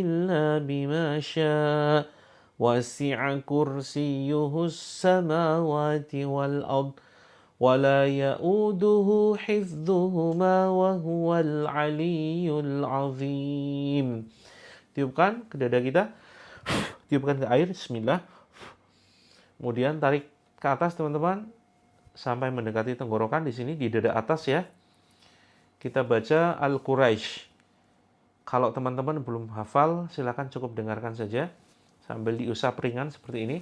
illa bima syaa. Wasi'a kursiyyuhus samawati wal ardh. ولا يؤوده حفظهما وهو العلي العظيم. Tiupkan ke dada kita. Tiupkan ke air. Bismillah. Kemudian tarik ke atas teman-teman sampai mendekati tenggorokan di sini di dada atas ya. Kita baca Al-Quraisy. Kalau teman-teman belum hafal silakan cukup dengarkan saja sambil diusap ringan seperti ini.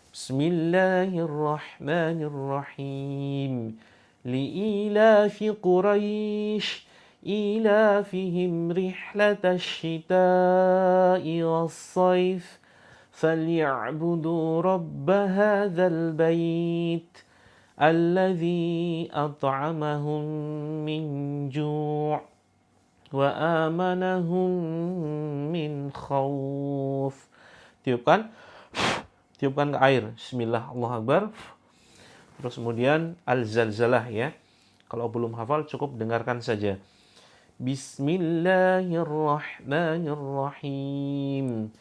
Bismillahirrahmanirrahim. Li'ilafi Quraisy ilafihim rihlatash shita'i was-sayf falya'budu rabb hadzal bait alladzi at'amahum min ju' wa amanahum min khauf. Tiupkan. Tiupkan ke air. Bismillah. Allahu Akbar. Terus kemudian Al-Zalzalah ya. Kalau belum hafal cukup dengarkan saja. Bismillahirrahmanirrahim.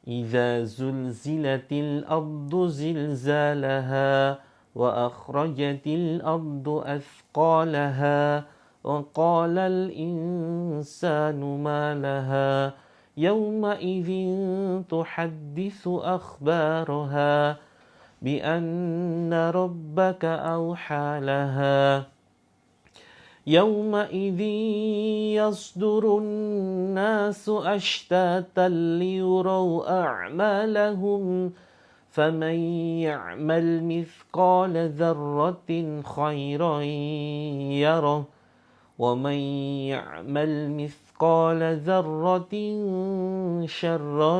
Idza zulzilatil ardu zilzalaha wa akhrajatil ardu athqalaha wa qala al insanu ma laha. يومئذ تحدث أخبارها بأن ربك أوحى لها يومئذ يصدر الناس أشتاتا ليروا أعمالهم فمن يعمل مثقال ذرة خيرا يره ومن يعمل مثقال ذرة شرا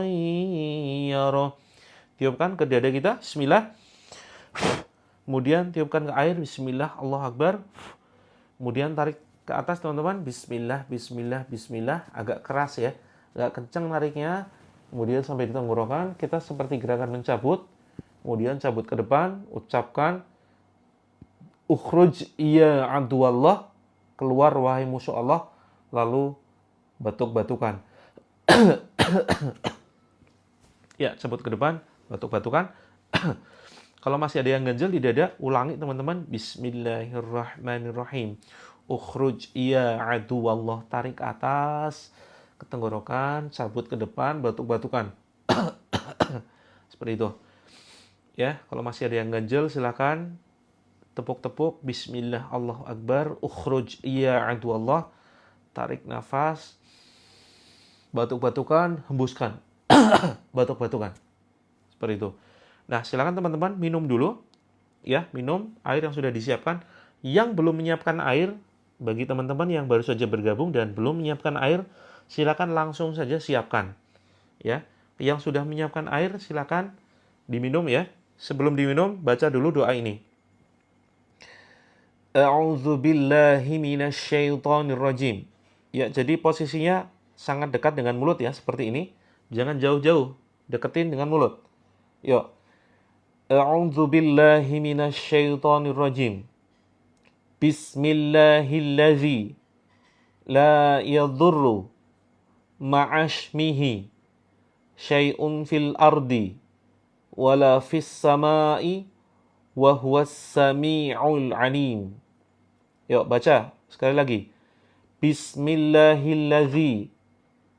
يره. Tiupkan ke dada kita. Bismillah. Kemudian tiupkan ke air. Bismillah. Allahu Akbar. Kemudian tarik ke atas teman-teman. Bismillah, bismillah, bismillah. Agak keras ya. Agak kencang nariknya. Kemudian sampai di tenggorokan. Kita seperti gerakan mencabut. Kemudian cabut ke depan. Ucapkan. Ukhruj ya aduwallah. Keluar wahai musuh Allah. Lalu batuk-batukan. Ya, sebut ke depan, batuk-batukan. Kalau masih ada yang ganjel di dada, ulangi teman-teman. Bismillahirrahmanirrahim. Ukhruj ya aduwallah. Tarik ke atas, ke tenggorokan, cabut ke depan, batuk-batukan. Seperti itu. Ya, kalau masih ada yang ganjel, silakan tepuk-tepuk. Bismillah, Allahu Akbar. Ukhruj ya aduwallah. Tarik nafas, batuk-batukan, hembuskan. Batuk-batukan. Seperti itu. Nah, silakan teman-teman minum dulu. Ya, minum air yang sudah disiapkan. Yang belum menyiapkan air, bagi teman-teman yang baru saja bergabung dan belum menyiapkan air, silakan langsung saja siapkan. Ya, yang sudah menyiapkan air, silakan diminum ya. Sebelum diminum, baca dulu doa ini. A'udzu billahi minasyaitonir rajim. Ya, jadi posisinya sangat dekat dengan mulut ya, seperti ini. Jangan jauh-jauh, deketin dengan mulut. Yuk. A'udzu billahi minasyaitonir rajim. Bismillahilladzi la yadhurru ma'asmihi syai'un fil ardi wala fis sama'i wa huwas sami'ul alim. Yuk baca sekali lagi. Bismillahilladzi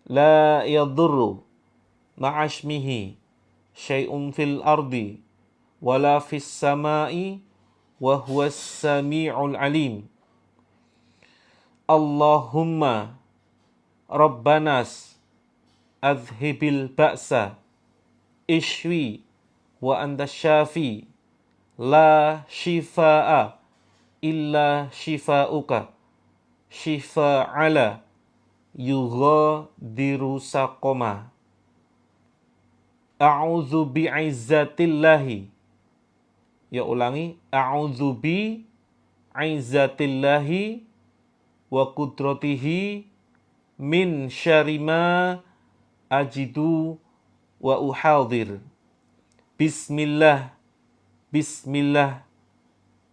la yadhurru ma'asmihi syai'un fil ardi wala fis sama'i wa huwas sami'ul alim. Allahumma rabbanas adhibil ba'sa ishwi wa anta syafi la shifaa illa shifauka shifa'ala yughadiru saqama. A'udzu bi'izzatillahi. Ya ulangi. A'udzu bi'izzatillahi wa qudratihi min syarri ma ajidu wa uhadir. Bismillah, bismillah,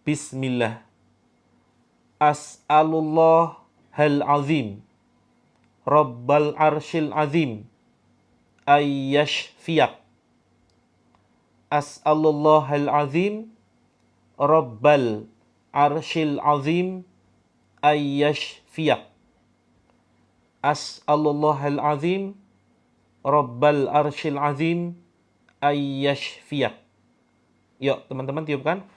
bismillah. As'alullah hal azim, rabbal arshil azim, ayyashfiyak. As'alullah hal azim, rabbal arshil azim, ayyashfiyak. As'alullah hal azim, rabbal arshil azim, ayyashfiyak. Yuk teman-teman tiupkan.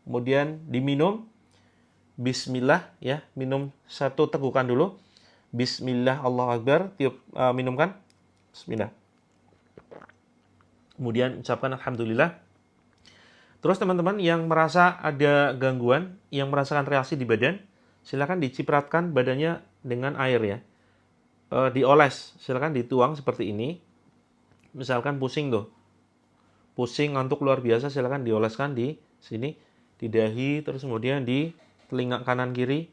Kemudian diminum. Bismillah ya, minum satu tegukan dulu. Bismillah, Allahu Akbar, tiup minumkan. Bismillah. Kemudian ucapkan alhamdulillah. Terus teman-teman yang merasa ada gangguan, yang merasakan reaksi di badan, silakan dicipratkan badannya dengan air ya. Dioles, silakan dituang seperti ini. Misalkan pusing tuh. Pusing, ngantuk luar biasa, silakan dioleskan di sini, di dahi, terus kemudian di telinga kanan kiri.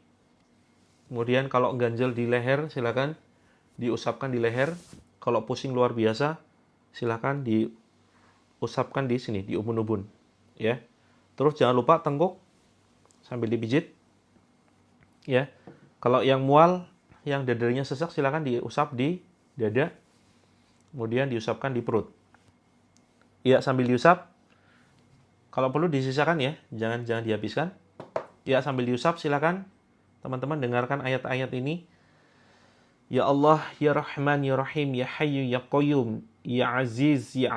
Kemudian kalau ganjel di leher, silakan diusapkan di leher. Kalau pusing luar biasa, silakan diusapkan di sini, di ubun-ubun. Ya. Terus jangan lupa tengkuk sambil dipijit. Ya. Kalau yang mual, yang dadanya sesak, silakan diusap di dada. Kemudian diusapkan di perut. Ya, sambil diusap. Kalau perlu disisakan ya, jangan dihabiskan. Ya, sambil diusap silakan teman-teman dengarkan ayat-ayat ini. Ya Allah, ya Rahman, ya Rahim, ya Hayyu, ya Qayyum, ya Aziz, ya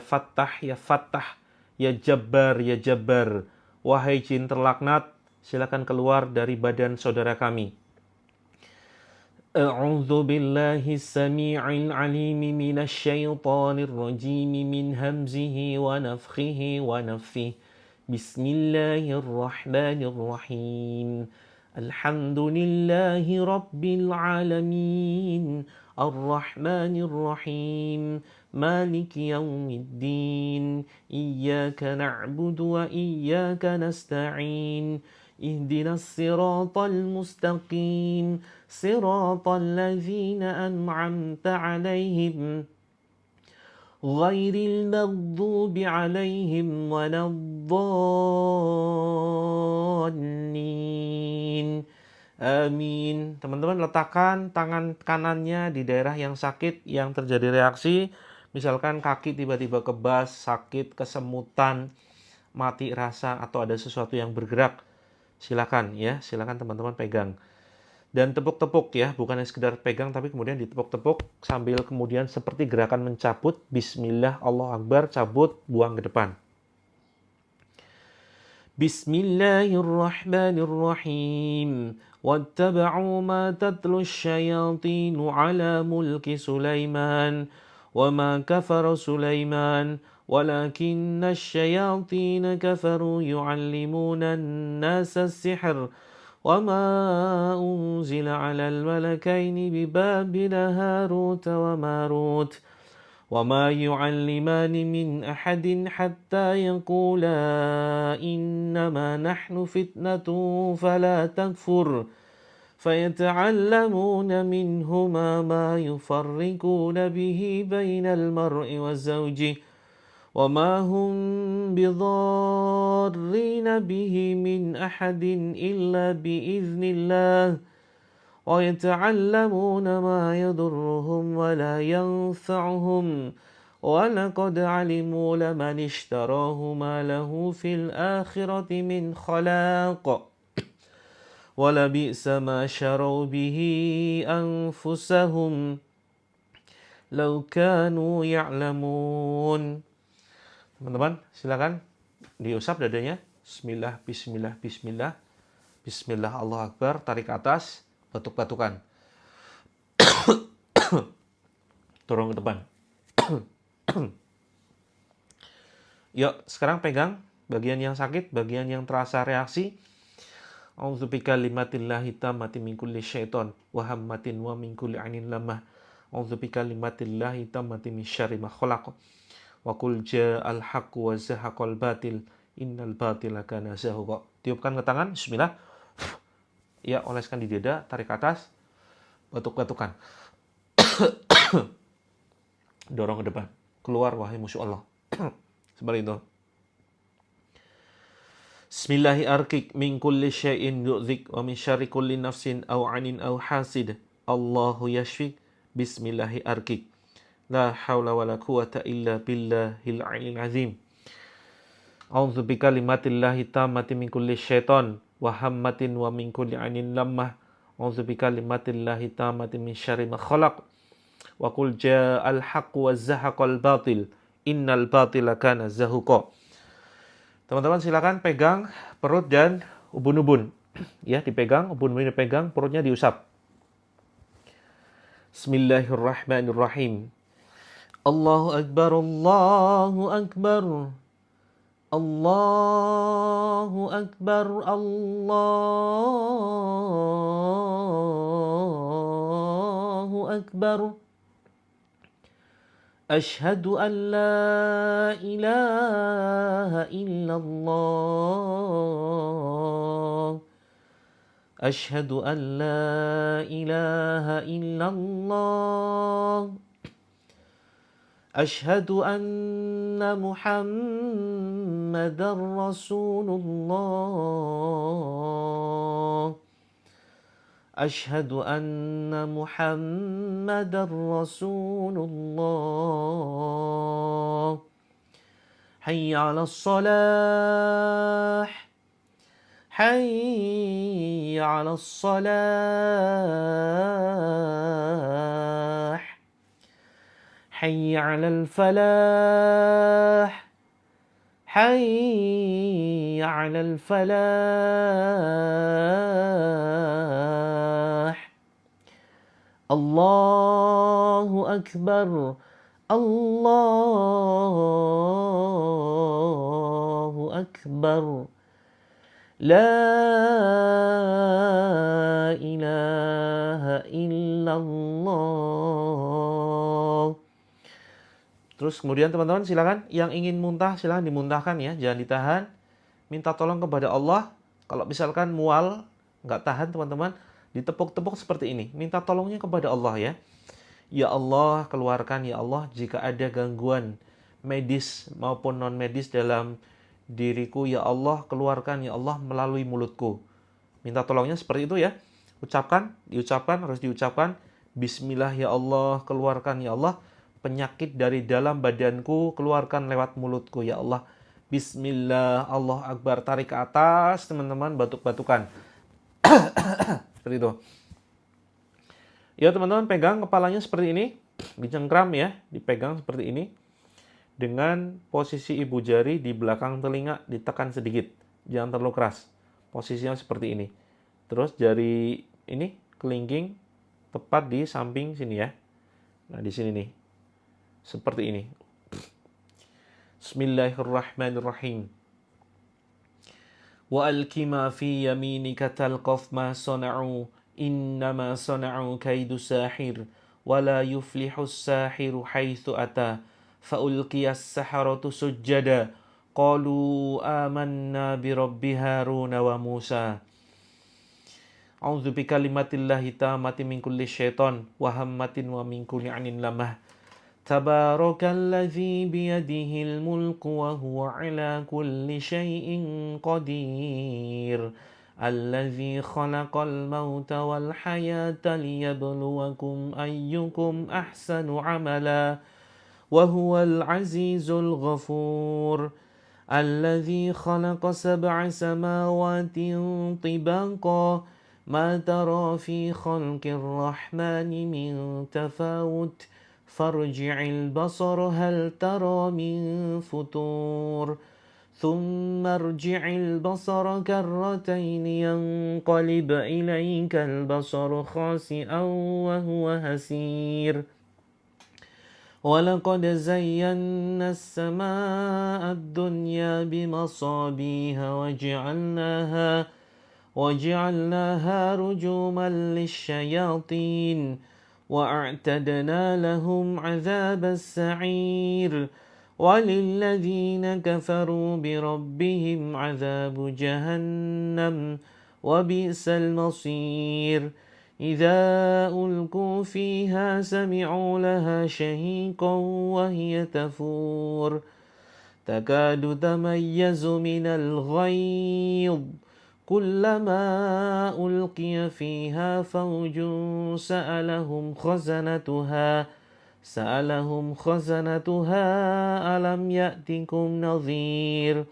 Fattah, ya Fattah, ya Jabbar, ya Jabbar. Wahai jin terlaknat, silakan keluar dari badan saudara kami. A'udzu billahi samii'il 'aliim minasy syaithaanir rajiim min hamzihi wa nafthihi wa nafthihi. Bismillahirrahmanirrahim. Alhamdulillahi rabbil 'alamin. Ar-Rahmanir Rahim. Maliki yaumiddin. Iyyaka na'budu wa iyyaka nasta'in. اهدنا الصراط المستقيم صراط الذين أنعمت عليهم غير المغضوب عليهم ولا الضالين Amin. Teman-teman letakkan tangan kanannya di daerah yang sakit, yang terjadi reaksi. Misalkan kaki tiba-tiba kebas, sakit, kesemutan, mati rasa, atau ada sesuatu yang bergerak. Silakan ya, silakan teman-teman pegang. Dan tepuk-tepuk ya, bukan sekedar pegang tapi kemudian ditepuk-tepuk sambil kemudian seperti gerakan mencabut. Bismillah, Allahu Akbar, cabut, buang ke depan. Bismillahirrahmanirrahim. واتبعوا ما تتلو الشياطين على ملك سليمان وما كفر سليمان ولكن الشياطين كفروا يعلمون الناس السحر وما أنزل على الملكين ببابل هاروت وماروت وما يعلمان من أحد حتى يقولا إنما نحن فتنة فلا تكفر فيتعلمون منهما ما يفرقون به بين المرء وزوجه وما هم بضارين به من أحد إلا بإذن الله ويتعلمون ما يضرهم ولا ينفعهم ولقد علموا لمن اشتراه ما له في الآخرة من خلاق ولبئس ما شروا به أنفسهم لو كانوا يعلمون. Teman-teman, silakan diusap dadanya. Bismillah, bismillah, bismillah. Bismillah, Allahu Akbar, tarik ke atas, batuk-batukan. Dorong ke depan. Yuk, sekarang pegang bagian yang sakit, bagian yang terasa reaksi. A'udzubika limatillahi tammati min kulli syaiton wa hammatin wa min kulli ainin lamah. A'udzubika limatillahi tammati min syarri ma khalaq. Wa qul ja'al haqqu wa zahaqal batil innal batila kana zahuqa. Tiupkan ke tangan, bismillah. Ya, oleskan di dada, tarik ke atas, batuk-batukan. Dorong ke depan. Keluar wahai musuh Allah. Seperti itu. Bismillahi arkik min kulli syai'in yu'dzik wa min syarri kulli nafsin aw 'anin aw hasid. Allahu yashfik. Bismillahi arkik. La haula wa la quwata illa billahil 'aliyyil 'azim. A'udzu bikalimatillahi tammati min kulli syaiton wa hammatin wa min kulli 'ainin lammah. A'udzu bikalimatillahi tammati min syarri ma khalaq. Wa qul ja'al haqqu wa zahaqal batil. Innal batila kana zahuqa. Teman-teman silakan pegang perut dan ubun-ubun. Ya, dipegang, ubun-ubun dipegang, perutnya diusap. Bismillahirrahmanirrahim. Allahu Akbar, Allahu Akbar. Allahu Akbar, Allahu Akbar. أشهد أن لا إله إلا الله أشهد أن لا إله إلا الله أشهد أن محمدا رسول الله أشهد أن محمدا رسول الله حي على الصلاح حي على الصلاح حي على الفلاح حي على الفلاح الله أكبر الله أكبر لا إله إلا الله. Terus kemudian teman-teman silakan yang ingin muntah silakan dimuntahkan ya, jangan ditahan. Minta tolong kepada Allah. Kalau misalkan mual nggak tahan teman-teman, ditepuk-tepuk seperti ini. Minta tolongnya kepada Allah ya. Ya Allah, keluarkan ya Allah jika ada gangguan medis maupun non medis dalam diriku, ya Allah keluarkan ya Allah melalui mulutku. Minta tolongnya seperti itu ya. harus diucapkan. Bismillah ya Allah, keluarkan ya Allah. Penyakit dari dalam badanku, keluarkan lewat mulutku ya Allah. Bismillah, Allah Akbar. Tarik ke atas, teman-teman, batuk-batukan. Seperti itu. Ya teman-teman, pegang kepalanya seperti ini. Dicengkram ya, dipegang seperti ini. Dengan posisi ibu jari di belakang telinga, ditekan sedikit. Jangan terlalu keras. Posisinya seperti ini. Terus jari ini kelingking tepat di samping sini ya. Nah, di sini nih. Seperti ini. Bismillahirrahmanirrahim. Wa alki ma fi yaminika talqaf ma sana'u innama sana'u kaidu sahir wa la yuflihu sahiru haitsu ata fa ulqiya as-saharatu sujjada qalu amanna bi rabbi haruna wa musa. A'udzu bikalimatillahi tammati min kulli syaitan wa hammatin wa min kulli 'ainin lamah. Tabarakalladzi biyadihil mulku wa huwa 'ala kulli syai'in qadir. Alladzi khalaqal mauta wal hayata liyabluwakum ayyukum ahsanu 'amala wa huwal 'azizul ghafur. Alladzi khalaqa sab'a samawati tibaqa ما ترى في خلق الرحمن من تفاوت فارجع البصر هل ترى من فتور ثم ارجع البصر كرتين ينقلب إليك البصر خاسئا وهو هسير ولقد زينا السماء الدنيا بمصابيح وجعلناها رجوما للشياطين وأعتدنا لهم عذاب السعير وللذين كفروا بربهم عذاب جهنم وبئس المصير إذا ألقوا فيها سمعوا لها شهيقا وهي تفور تكاد تميز من الغيظ كلما ألقي فيها فوج سألهم خزنتها ألم يأتكم نذير.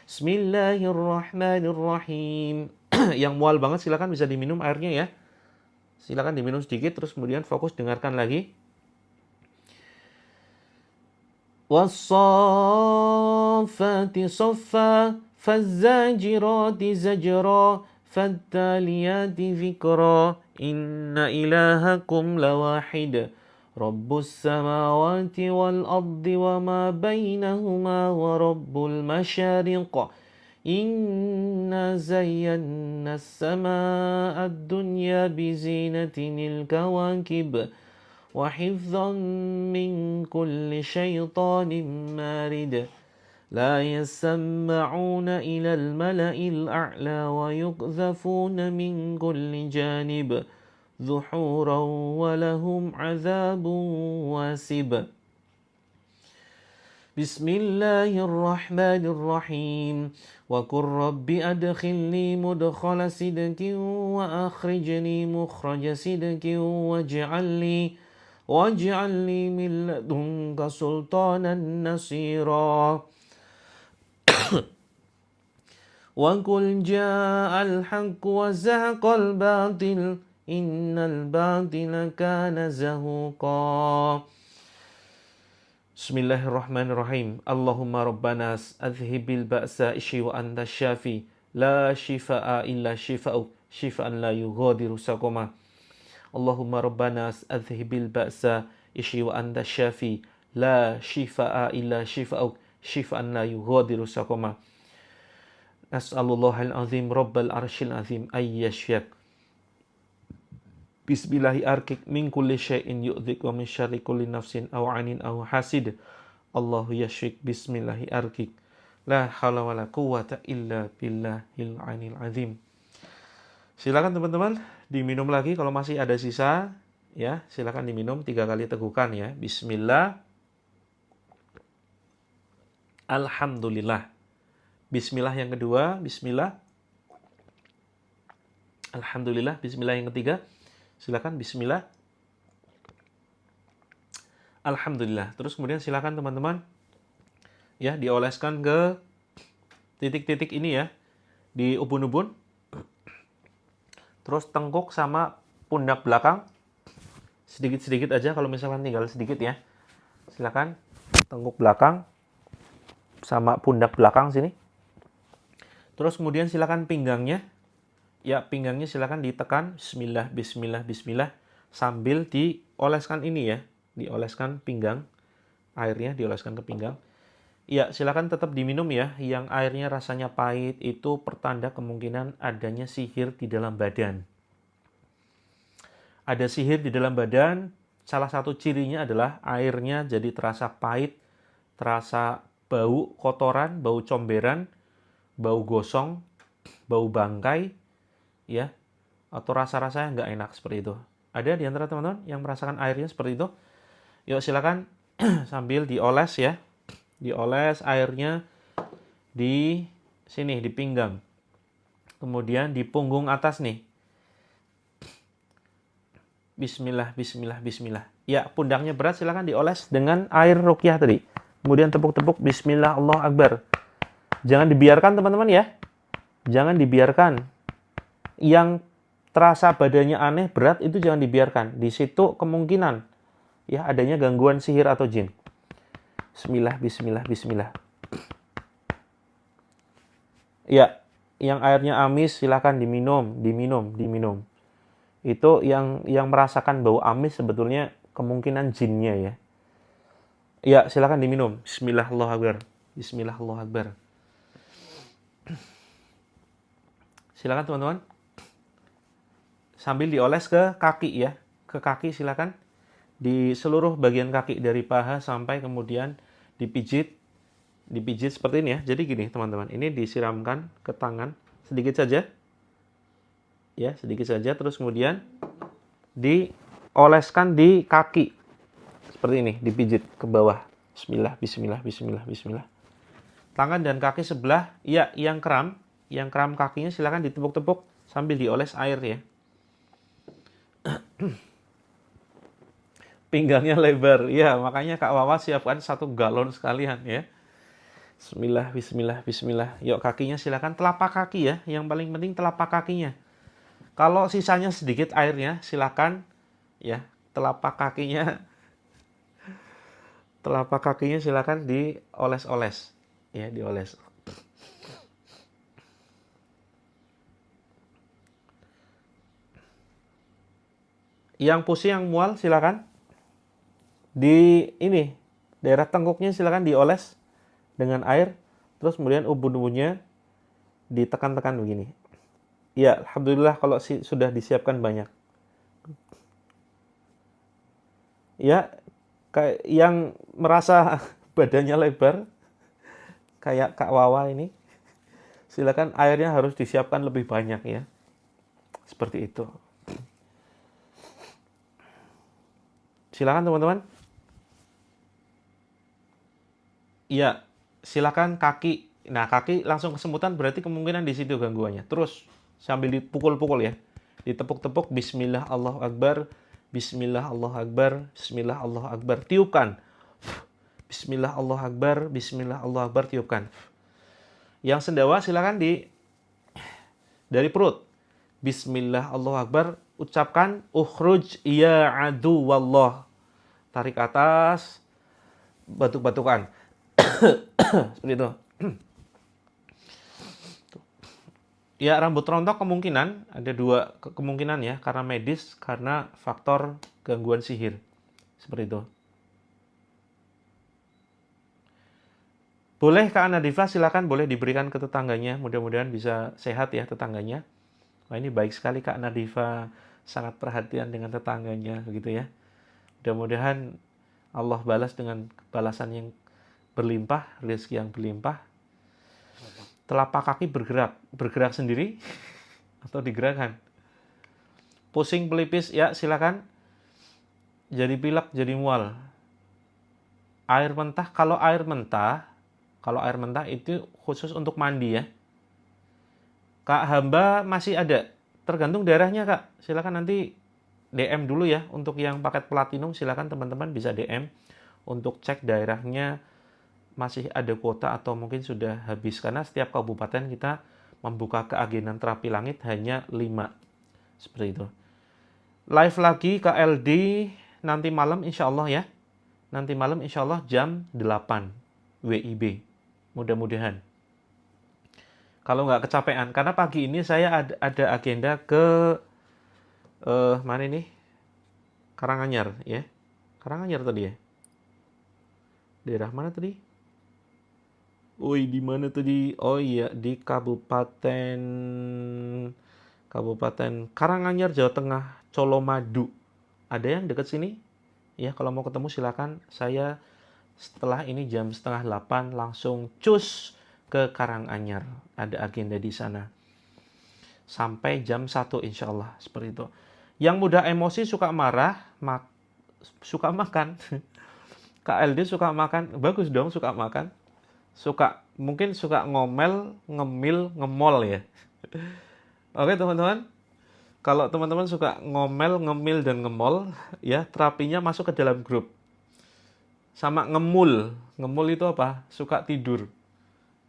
Bismillahirrahmanirrahim. Yang mual banget silakan bisa diminum airnya ya. Silakan diminum sedikit terus kemudian fokus dengarkan lagi. Was-saffati saffa فالزاجرات زجرا فالتاليات ذكرا إن إلهكم لواحد رب السماوات والأرض وما بينهما ورب المشارق إنا زينا السماء الدنيا بزينة الكواكب وحفظا من كل شيطان مارد لا يسمعون إلى الملأ الأعلى ويقذفون من كل جانب ذحورا ولهم عذاب واسب. بسم الله الرحمن الرحيم وقل رب أدخلني مدخل صدق وأخرجني مخرج صدق واجعل لي من لدنك سلطانا نصيرا. وقل جاء الحق وزهق الباطل إن الباطل كان زهوقا. Bismillahirrahmanirrahim. Allahumma rabbana adhibil ba'sa ishi wa anta syafi la shifaa illa shifa'uk shifaan la yughadiru saqama. Allahumma rabbana adhibil ba'sa ishi wa anta syafi la shifaa illa shifa'uk shifaan la yughadiru saqama. Nas'alullahal azim rabbal arsyil azim ayyashyak. Bismillahi arkik min kulli syai'in yu'dhik wa min syarri kulli nafsin aw anin aw hasid. Allahu yashrik bismillahi arkik. La hawla wa la quwwata illa billahil anil azim. Silakan teman-teman diminum lagi kalau masih ada sisa ya, silakan diminum 3 kali tegukan ya. Bismillah. Alhamdulillah. Bismillah yang kedua, bismillah. Alhamdulillah. Bismillah yang ketiga. Silakan bismillah. Alhamdulillah. Terus kemudian silakan teman-teman ya dioleskan ke titik-titik ini ya di ubun-ubun. Terus tengkuk sama pundak belakang. Sedikit-sedikit aja kalau misalkan tinggal sedikit ya. Silakan tengkuk belakang sama pundak belakang sini. Terus kemudian silakan pinggangnya. Ya, pinggangnya silakan ditekan bismillah bismillah bismillah sambil dioleskan ini ya. Dioleskan pinggang. Airnya dioleskan ke pinggang. Ya, silakan tetap diminum ya. Yang airnya rasanya pahit itu pertanda kemungkinan adanya sihir di dalam badan. Ada sihir di dalam badan, salah satu cirinya adalah airnya jadi terasa pahit, terasa bau kotoran, bau comberan, bau gosong, bau bangkai, ya, atau rasa-rasa yang nggak enak seperti itu. Ada di antara teman-teman yang merasakan airnya seperti itu? Yuk silakan sambil dioles ya, dioles airnya di sini, di pinggang. Kemudian di punggung atas nih. Bismillah, bismillah, bismillah. Ya, pundaknya berat silakan dioles dengan air ruqyah tadi. Kemudian tepuk-tepuk bismillah, Allahu Akbar. Jangan dibiarkan teman-teman ya. Jangan dibiarkan. Yang terasa badannya aneh, berat itu jangan dibiarkan. Di situ kemungkinan ya adanya gangguan sihir atau jin. Bismillah, bismillah, bismillah. Ya, yang airnya amis silakan diminum, diminum, diminum. Itu yang merasakan bau amis sebetulnya kemungkinan jinnya ya. Ya, silakan diminum. Bismillah, Allahu Akbar. Bismillah, Allahu Akbar. Silakan teman-teman. Sambil dioles ke kaki ya. Ke kaki silakan. Di seluruh bagian kaki dari paha sampai kemudian dipijit. Dipijit seperti ini ya. Jadi gini teman-teman. Ini disiramkan ke tangan sedikit saja. Ya, sedikit saja, terus kemudian dioleskan di kaki seperti ini, dipijit ke bawah. Bismillah, bismillah, bismillah, bismillah. Tangan dan kaki sebelah, ya, yang kram kakinya silakan ditepuk-tepuk sambil dioles air ya. Pinggangnya lebar, ya, makanya Kak Wawa siapkan 1 galon sekalian ya. Bismillah, bismillah, bismillah. Yuk kakinya silakan telapak kaki ya, yang paling penting telapak kakinya. Kalau sisanya sedikit airnya, silakan ya telapak kakinya silakan dioles-oles ya, dioles. Yang pusing, yang mual silakan di ini daerah tengkuknya silakan dioles dengan air, terus kemudian ubun-ubunnya ditekan-tekan begini. Ya, alhamdulillah kalau sudah disiapkan banyak. Ya, kayak yang merasa badannya lebar kayak Kak Wawa ini, silakan airnya harus disiapkan lebih banyak ya. Seperti itu. Silakan teman-teman. Ya, silakan kaki. Nah, kaki langsung kesemutan berarti kemungkinan di situ gangguannya. Terus sambil dipukul-pukul ya. Ditepuk-tepuk bismillah Allahu Akbar, bismillah Allahu Akbar, bismillah Allahu Akbar. Tiupkan. Bismillah Allahu Akbar, bismillah Allahu Akbar, tiupkan. Yang sendawa silakan dari perut. Bismillah Allahu Akbar, ucapkan ukhruj ya adu wallah. Tarik atas, batuk-batukan. Seperti itu. Ya, rambut rontok kemungkinan, ada 2 kemungkinan ya, karena medis, karena faktor gangguan sihir. Seperti itu. Boleh Kak Nadifa, silakan boleh diberikan ke tetangganya, mudah-mudahan bisa sehat ya tetangganya. Wah, ini baik sekali Kak Nadifa, sangat perhatian dengan tetangganya, begitu ya. Mudah-mudahan Allah balas dengan balasan yang berlimpah, rezeki yang berlimpah. Telapak kaki bergerak sendiri atau digerakkan. Pusing pelipis ya silakan. Jadi pilek, jadi mual. Air mentah, kalau air mentah itu khusus untuk mandi ya. Kak hamba masih ada tergantung daerahnya Kak. Silakan nanti DM dulu ya. Untuk yang paket platinum silakan teman-teman bisa DM untuk cek daerahnya masih ada kuota atau mungkin sudah habis. Karena setiap kabupaten kita membuka keagenan terapi langit hanya 5. Seperti itu. Live lagi KLD nanti malam insya Allah ya. Nanti malam insya Allah jam 8 WIB. Mudah-mudahan. Kalau nggak kecapean. Karena pagi ini saya ada agenda ke mana ini? Karanganyar ya. Karanganyar tadi ya. Daerah mana tadi? Oi, di mana tadi? Oh iya, di Kabupaten Karanganyar, Jawa Tengah, Colomadu. Ada yang dekat sini? Ya, kalau mau ketemu silakan. Saya setelah ini jam 7:30 langsung cus ke Karanganyar. Ada agenda di sana. Sampai jam 1 insya Allah. Seperti itu. Yang mudah emosi, suka marah, suka makan. KLD suka makan. Bagus dong suka makan. Mungkin suka ngomel, ngemil, ngemol ya. Oke teman-teman. Kalau teman-teman suka ngomel, ngemil, dan ngemol, ya terapinya masuk ke dalam grup. Sama ngemul. Ngemul itu apa? Suka tidur.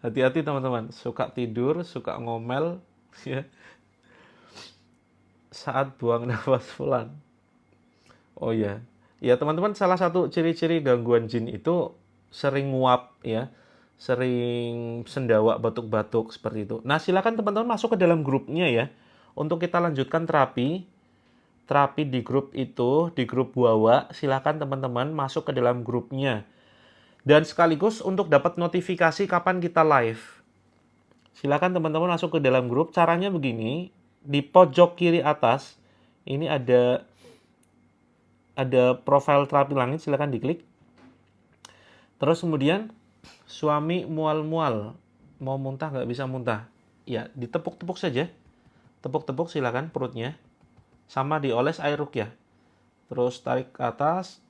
Hati-hati teman-teman. Suka tidur, suka ngomel, ya. Saat buang nafas pelan. Oh ya. Ya teman-teman, salah satu ciri-ciri gangguan jin itu sering nguap ya. Sering sendawa, batuk-batuk seperti itu. Nah, silakan teman-teman masuk ke dalam grupnya ya. Untuk kita lanjutkan terapi di grup itu, di grup Wawa, silakan teman-teman masuk ke dalam grupnya. Dan sekaligus untuk dapat notifikasi kapan kita live. Silakan teman-teman masuk ke dalam grup. Caranya begini, di pojok kiri atas ini ada profil terapi langit, silakan diklik. Terus kemudian suami mual-mual, mau muntah nggak bisa muntah. Ya, ditepuk-tepuk saja. Tepuk-tepuk silakan perutnya. Sama dioles air ruqyah. Terus tarik ke atas,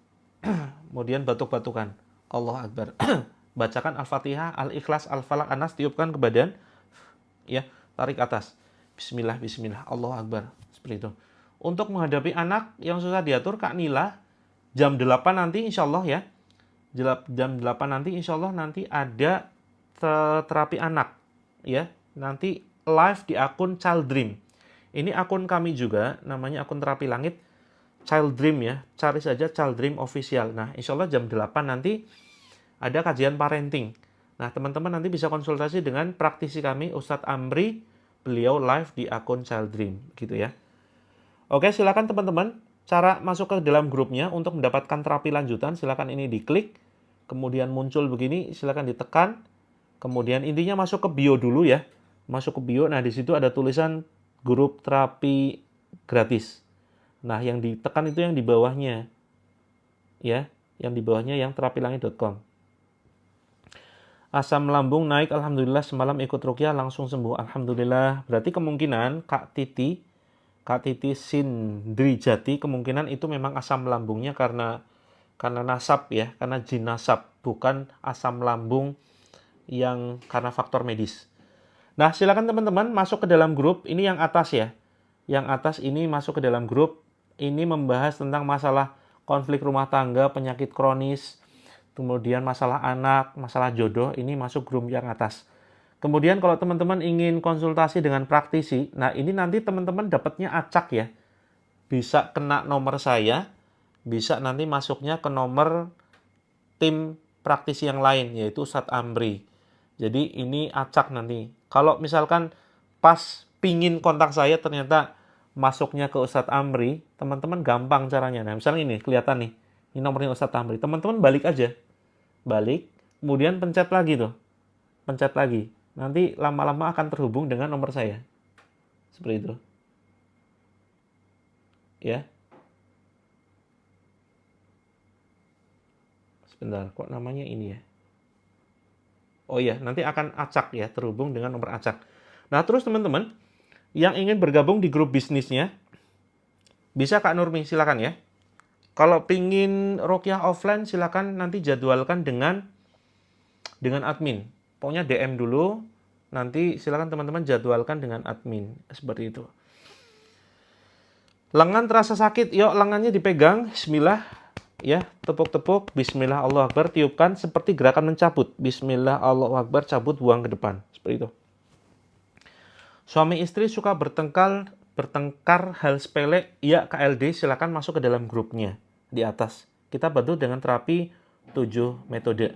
kemudian batuk-batukan. Allah Akbar. Bacakan Al-Fatihah, Al-Ikhlas, Al-Falaq, An-Nas, tiupkan ke badan. Ya, tarik ke atas. Bismillah, bismillah, Allah Akbar. Seperti itu. Untuk menghadapi anak yang susah diatur, Kak Nila, jam 8 nanti insya Allah ya. Jam 8 nanti insya Allah nanti ada terapi anak. Ya, nanti live di akun Child Dream. Ini akun kami juga, namanya akun terapi langit Child Dream ya. Cari saja Child Dream Official. Nah, insya Allah jam 8 nanti ada kajian parenting. Nah, teman-teman nanti bisa konsultasi dengan praktisi kami, Ustadz Amri. Beliau live di akun Child Dream, gitu ya. Oke, silakan teman-teman. Cara masuk ke dalam grupnya untuk mendapatkan terapi lanjutan, silakan ini diklik. Kemudian muncul begini, silakan ditekan. Kemudian intinya masuk ke bio dulu ya. Masuk ke bio, nah di situ ada tulisan grup terapi gratis. Nah, yang ditekan itu yang di bawahnya. Ya, yang di bawahnya yang terapilangit.com. Asam lambung naik, alhamdulillah semalam ikut ruqyah langsung sembuh, alhamdulillah. Berarti kemungkinan Kak Titi Sindrijati, kemungkinan itu memang asam lambungnya karena nasab ya, karena jin nasab, bukan asam lambung yang karena faktor medis. Nah, silakan teman-teman masuk ke dalam grup. Ini yang atas ya. Yang atas ini masuk ke dalam grup. Ini membahas tentang masalah konflik rumah tangga, penyakit kronis, kemudian masalah anak, masalah jodoh. Ini masuk grup yang atas. Kemudian kalau teman-teman ingin konsultasi dengan praktisi, nah ini nanti teman-teman dapatnya acak ya. Bisa kena nomor saya, bisa nanti masuknya ke nomor tim praktisi yang lain, yaitu Ustadz Amri. Jadi ini acak nanti. Kalau misalkan pas pingin kontak saya ternyata masuknya ke Ustadz Amri, teman-teman gampang caranya. Nah misalnya ini kelihatan nih, ini nomornya Ustadz Amri. Teman-teman balik aja. Balik, kemudian pencet lagi tuh. Pencet lagi. Nanti lama-lama akan terhubung dengan nomor saya. Seperti itu. Ya. Sebentar, kok namanya ini ya? Oh iya, nanti akan acak ya, terhubung dengan nomor acak. Nah, terus teman-teman, yang ingin bergabung di grup bisnisnya, bisa Kak Nurmi, silakan ya. Kalau pingin ruqyah offline, silakan nanti jadwalkan dengan admin. Pokoknya DM dulu, nanti silakan teman-teman jadwalkan dengan admin. Seperti itu. Lengan terasa sakit, yuk lengannya dipegang, bismillah, ya, tepuk-tepuk, bismillah, Allahu Akbar, tiupkan seperti gerakan mencabut, bismillah, Allahu Akbar, cabut, buang ke depan, seperti itu. Suami istri suka bertengkar hal sepele, ya KLD, silakan masuk ke dalam grupnya di atas. Kita bantu dengan terapi 7 metode.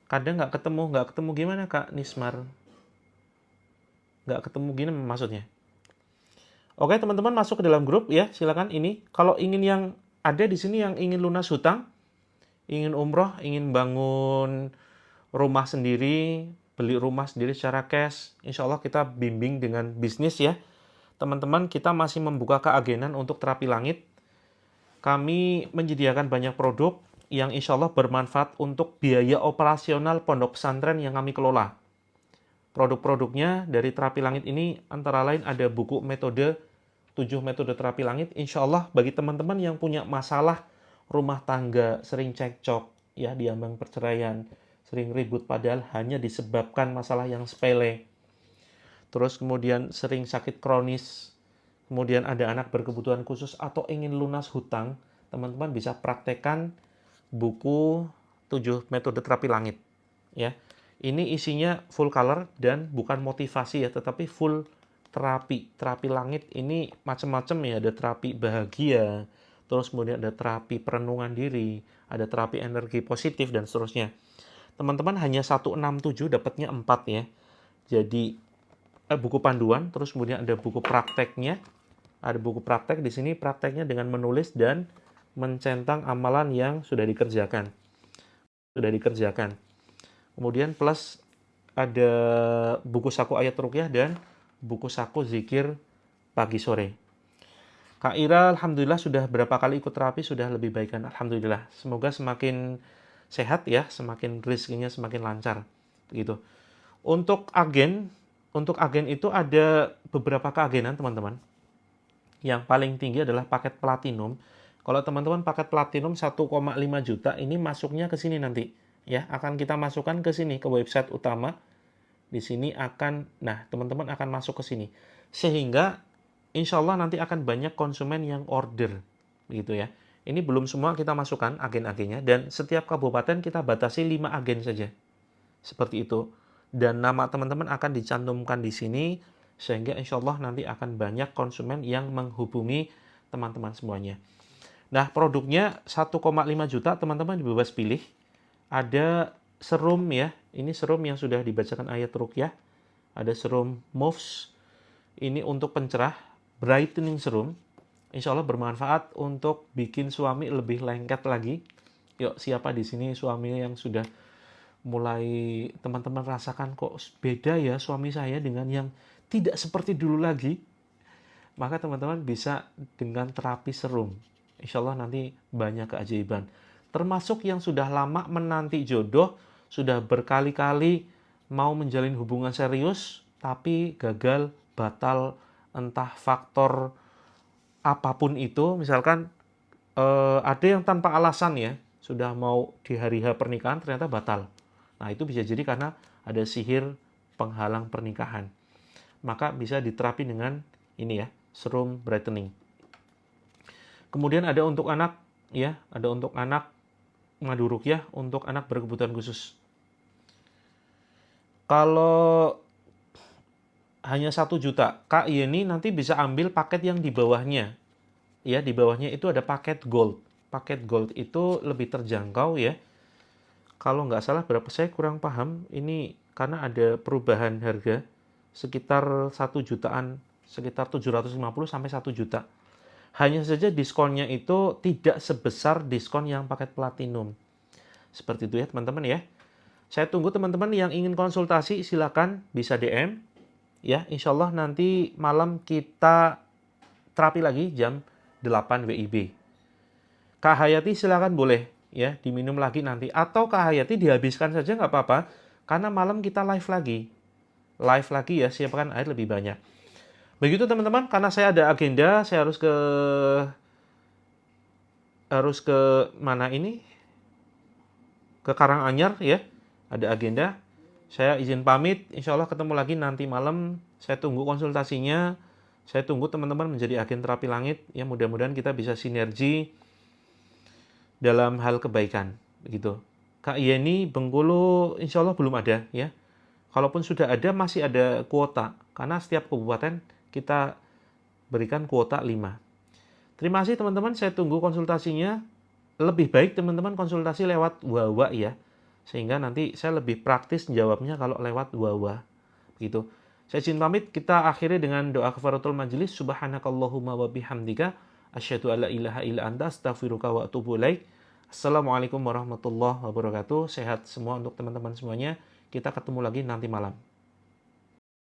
Kadang nggak ketemu gimana Kak Nismar? Nggak ketemu gini maksudnya? Oke teman-teman, masuk ke dalam grup ya, silakan ini. Kalau ingin yang ada di sini yang ingin lunas hutang, ingin umroh, ingin bangun rumah sendiri, beli rumah sendiri secara cash, insya Allah kita bimbing dengan bisnis ya. Teman-teman, kita masih membuka keagenan untuk terapi langit. Kami menyediakan banyak produk yang insya Allah bermanfaat untuk biaya operasional pondok pesantren yang kami kelola. Produk-produknya dari terapi langit ini antara lain ada buku metode 7 metode terapi langit. Insya Allah bagi teman-teman yang punya masalah rumah tangga, sering cekcok, ya diambang perceraian, sering ribut padahal hanya disebabkan masalah yang sepele. Terus kemudian sering sakit kronis, kemudian ada anak berkebutuhan khusus atau ingin lunas hutang, teman-teman bisa praktekkan buku 7 metode terapi langit. Ya, ini isinya full color dan bukan motivasi ya, tetapi full terapi. Terapi langit ini macam-macam ya, ada terapi bahagia, terus kemudian ada terapi perenungan diri, ada terapi energi positif dan seterusnya. Teman-teman hanya 167 dapatnya 4 ya. Jadi buku panduan, terus kemudian ada buku prakteknya. Ada buku praktek di sini, prakteknya dengan menulis dan mencentang amalan yang sudah dikerjakan. Kemudian plus ada buku saku ayat ruqyah dan buku saku zikir pagi sore. Kak Ira, alhamdulillah sudah berapa kali ikut terapi, sudah lebih baik kan? Alhamdulillah. Semoga semakin sehat ya, semakin rezekinya semakin lancar. Begitu. Untuk agen itu ada beberapa keagenan teman-teman. Yang paling tinggi adalah paket platinum. Kalau teman-teman paket platinum 1,5 juta ini masuknya ke sini nanti. Ya, akan kita masukkan ke sini, ke website utama. Di sini akan, nah teman-teman akan masuk ke sini. Sehingga insya Allah nanti akan banyak konsumen yang order. Gitu ya. Ini belum semua kita masukkan agen-agennya. Dan setiap kabupaten kita batasi 5 agen saja. Seperti itu. Dan nama teman-teman akan dicantumkan di sini. Sehingga insya Allah nanti akan banyak konsumen yang menghubungi teman-teman semuanya. Nah produknya 1,5 juta teman-teman bebas pilih. Ada serum ya, ini serum yang sudah dibacakan ayat ruqyah. Ada serum Moves, ini untuk pencerah, brightening serum. Insya Allah bermanfaat untuk bikin suami lebih lengket lagi. Yuk, siapa di sini suami yang sudah mulai teman-teman rasakan kok beda ya suami saya dengan yang tidak seperti dulu lagi. Maka teman-teman bisa dengan terapi serum. Insya Allah nanti banyak keajaiban. Termasuk yang sudah lama menanti jodoh, sudah berkali-kali mau menjalin hubungan serius, tapi gagal, batal, entah faktor apapun itu. Misalkan ada yang tanpa alasan ya, sudah mau di hari H pernikahan ternyata batal. Nah itu bisa jadi karena ada sihir penghalang pernikahan. Maka bisa diterapi dengan ini ya, serum brightening. Kemudian ada untuk anak, ya, ada untuk anak madu ruqyah untuk anak berkebutuhan khusus. Kalau hanya 1 juta, Kak Yeni nanti bisa ambil paket yang di bawahnya. Ya, di bawahnya itu ada paket gold. Paket gold itu lebih terjangkau ya. Kalau nggak salah berapa, saya kurang paham. Ini karena ada perubahan harga sekitar 1 jutaan, sekitar 750 sampai 1 juta. Hanya saja diskonnya itu tidak sebesar diskon yang paket platinum. Seperti itu ya teman-teman ya. Saya tunggu teman-teman yang ingin konsultasi, silakan bisa DM. Ya, insya Allah nanti malam kita terapi lagi jam 8 WIB. Kak Hayati silakan boleh ya diminum lagi nanti. Atau Kak Hayati dihabiskan saja nggak apa-apa. Karena malam kita live lagi. Live lagi ya, siapkan air lebih banyak. Begitu teman-teman, karena saya ada agenda, saya harus ke mana ini? Ke Karanganyar ya. Ada agenda. Saya izin pamit, insya Allah ketemu lagi nanti malam. Saya tunggu konsultasinya. Saya tunggu teman-teman menjadi agen terapi langit, ya mudah-mudahan kita bisa sinergi dalam hal kebaikan, begitu. Kak Yeni Bengkulu insya Allah belum ada, ya. Kalaupun sudah ada, masih ada kuota, karena setiap kabupaten kita berikan kuota 5. Terima kasih teman-teman, saya tunggu konsultasinya. Lebih baik teman-teman konsultasi lewat WhatsApp ya, sehingga nanti saya lebih praktis jawabnya kalau lewat WhatsApp, begitu. Saya izin pamit, kita akhiri dengan doa kafaratul majelis. Subhanakallahumma wa bihamdika asyhadu alla ilaha illa anta astaghfiruka wa atubu ilaik. Assalamualaikum warahmatullahi wabarakatuh. Sehat semua untuk teman-teman semuanya. Kita ketemu lagi nanti malam.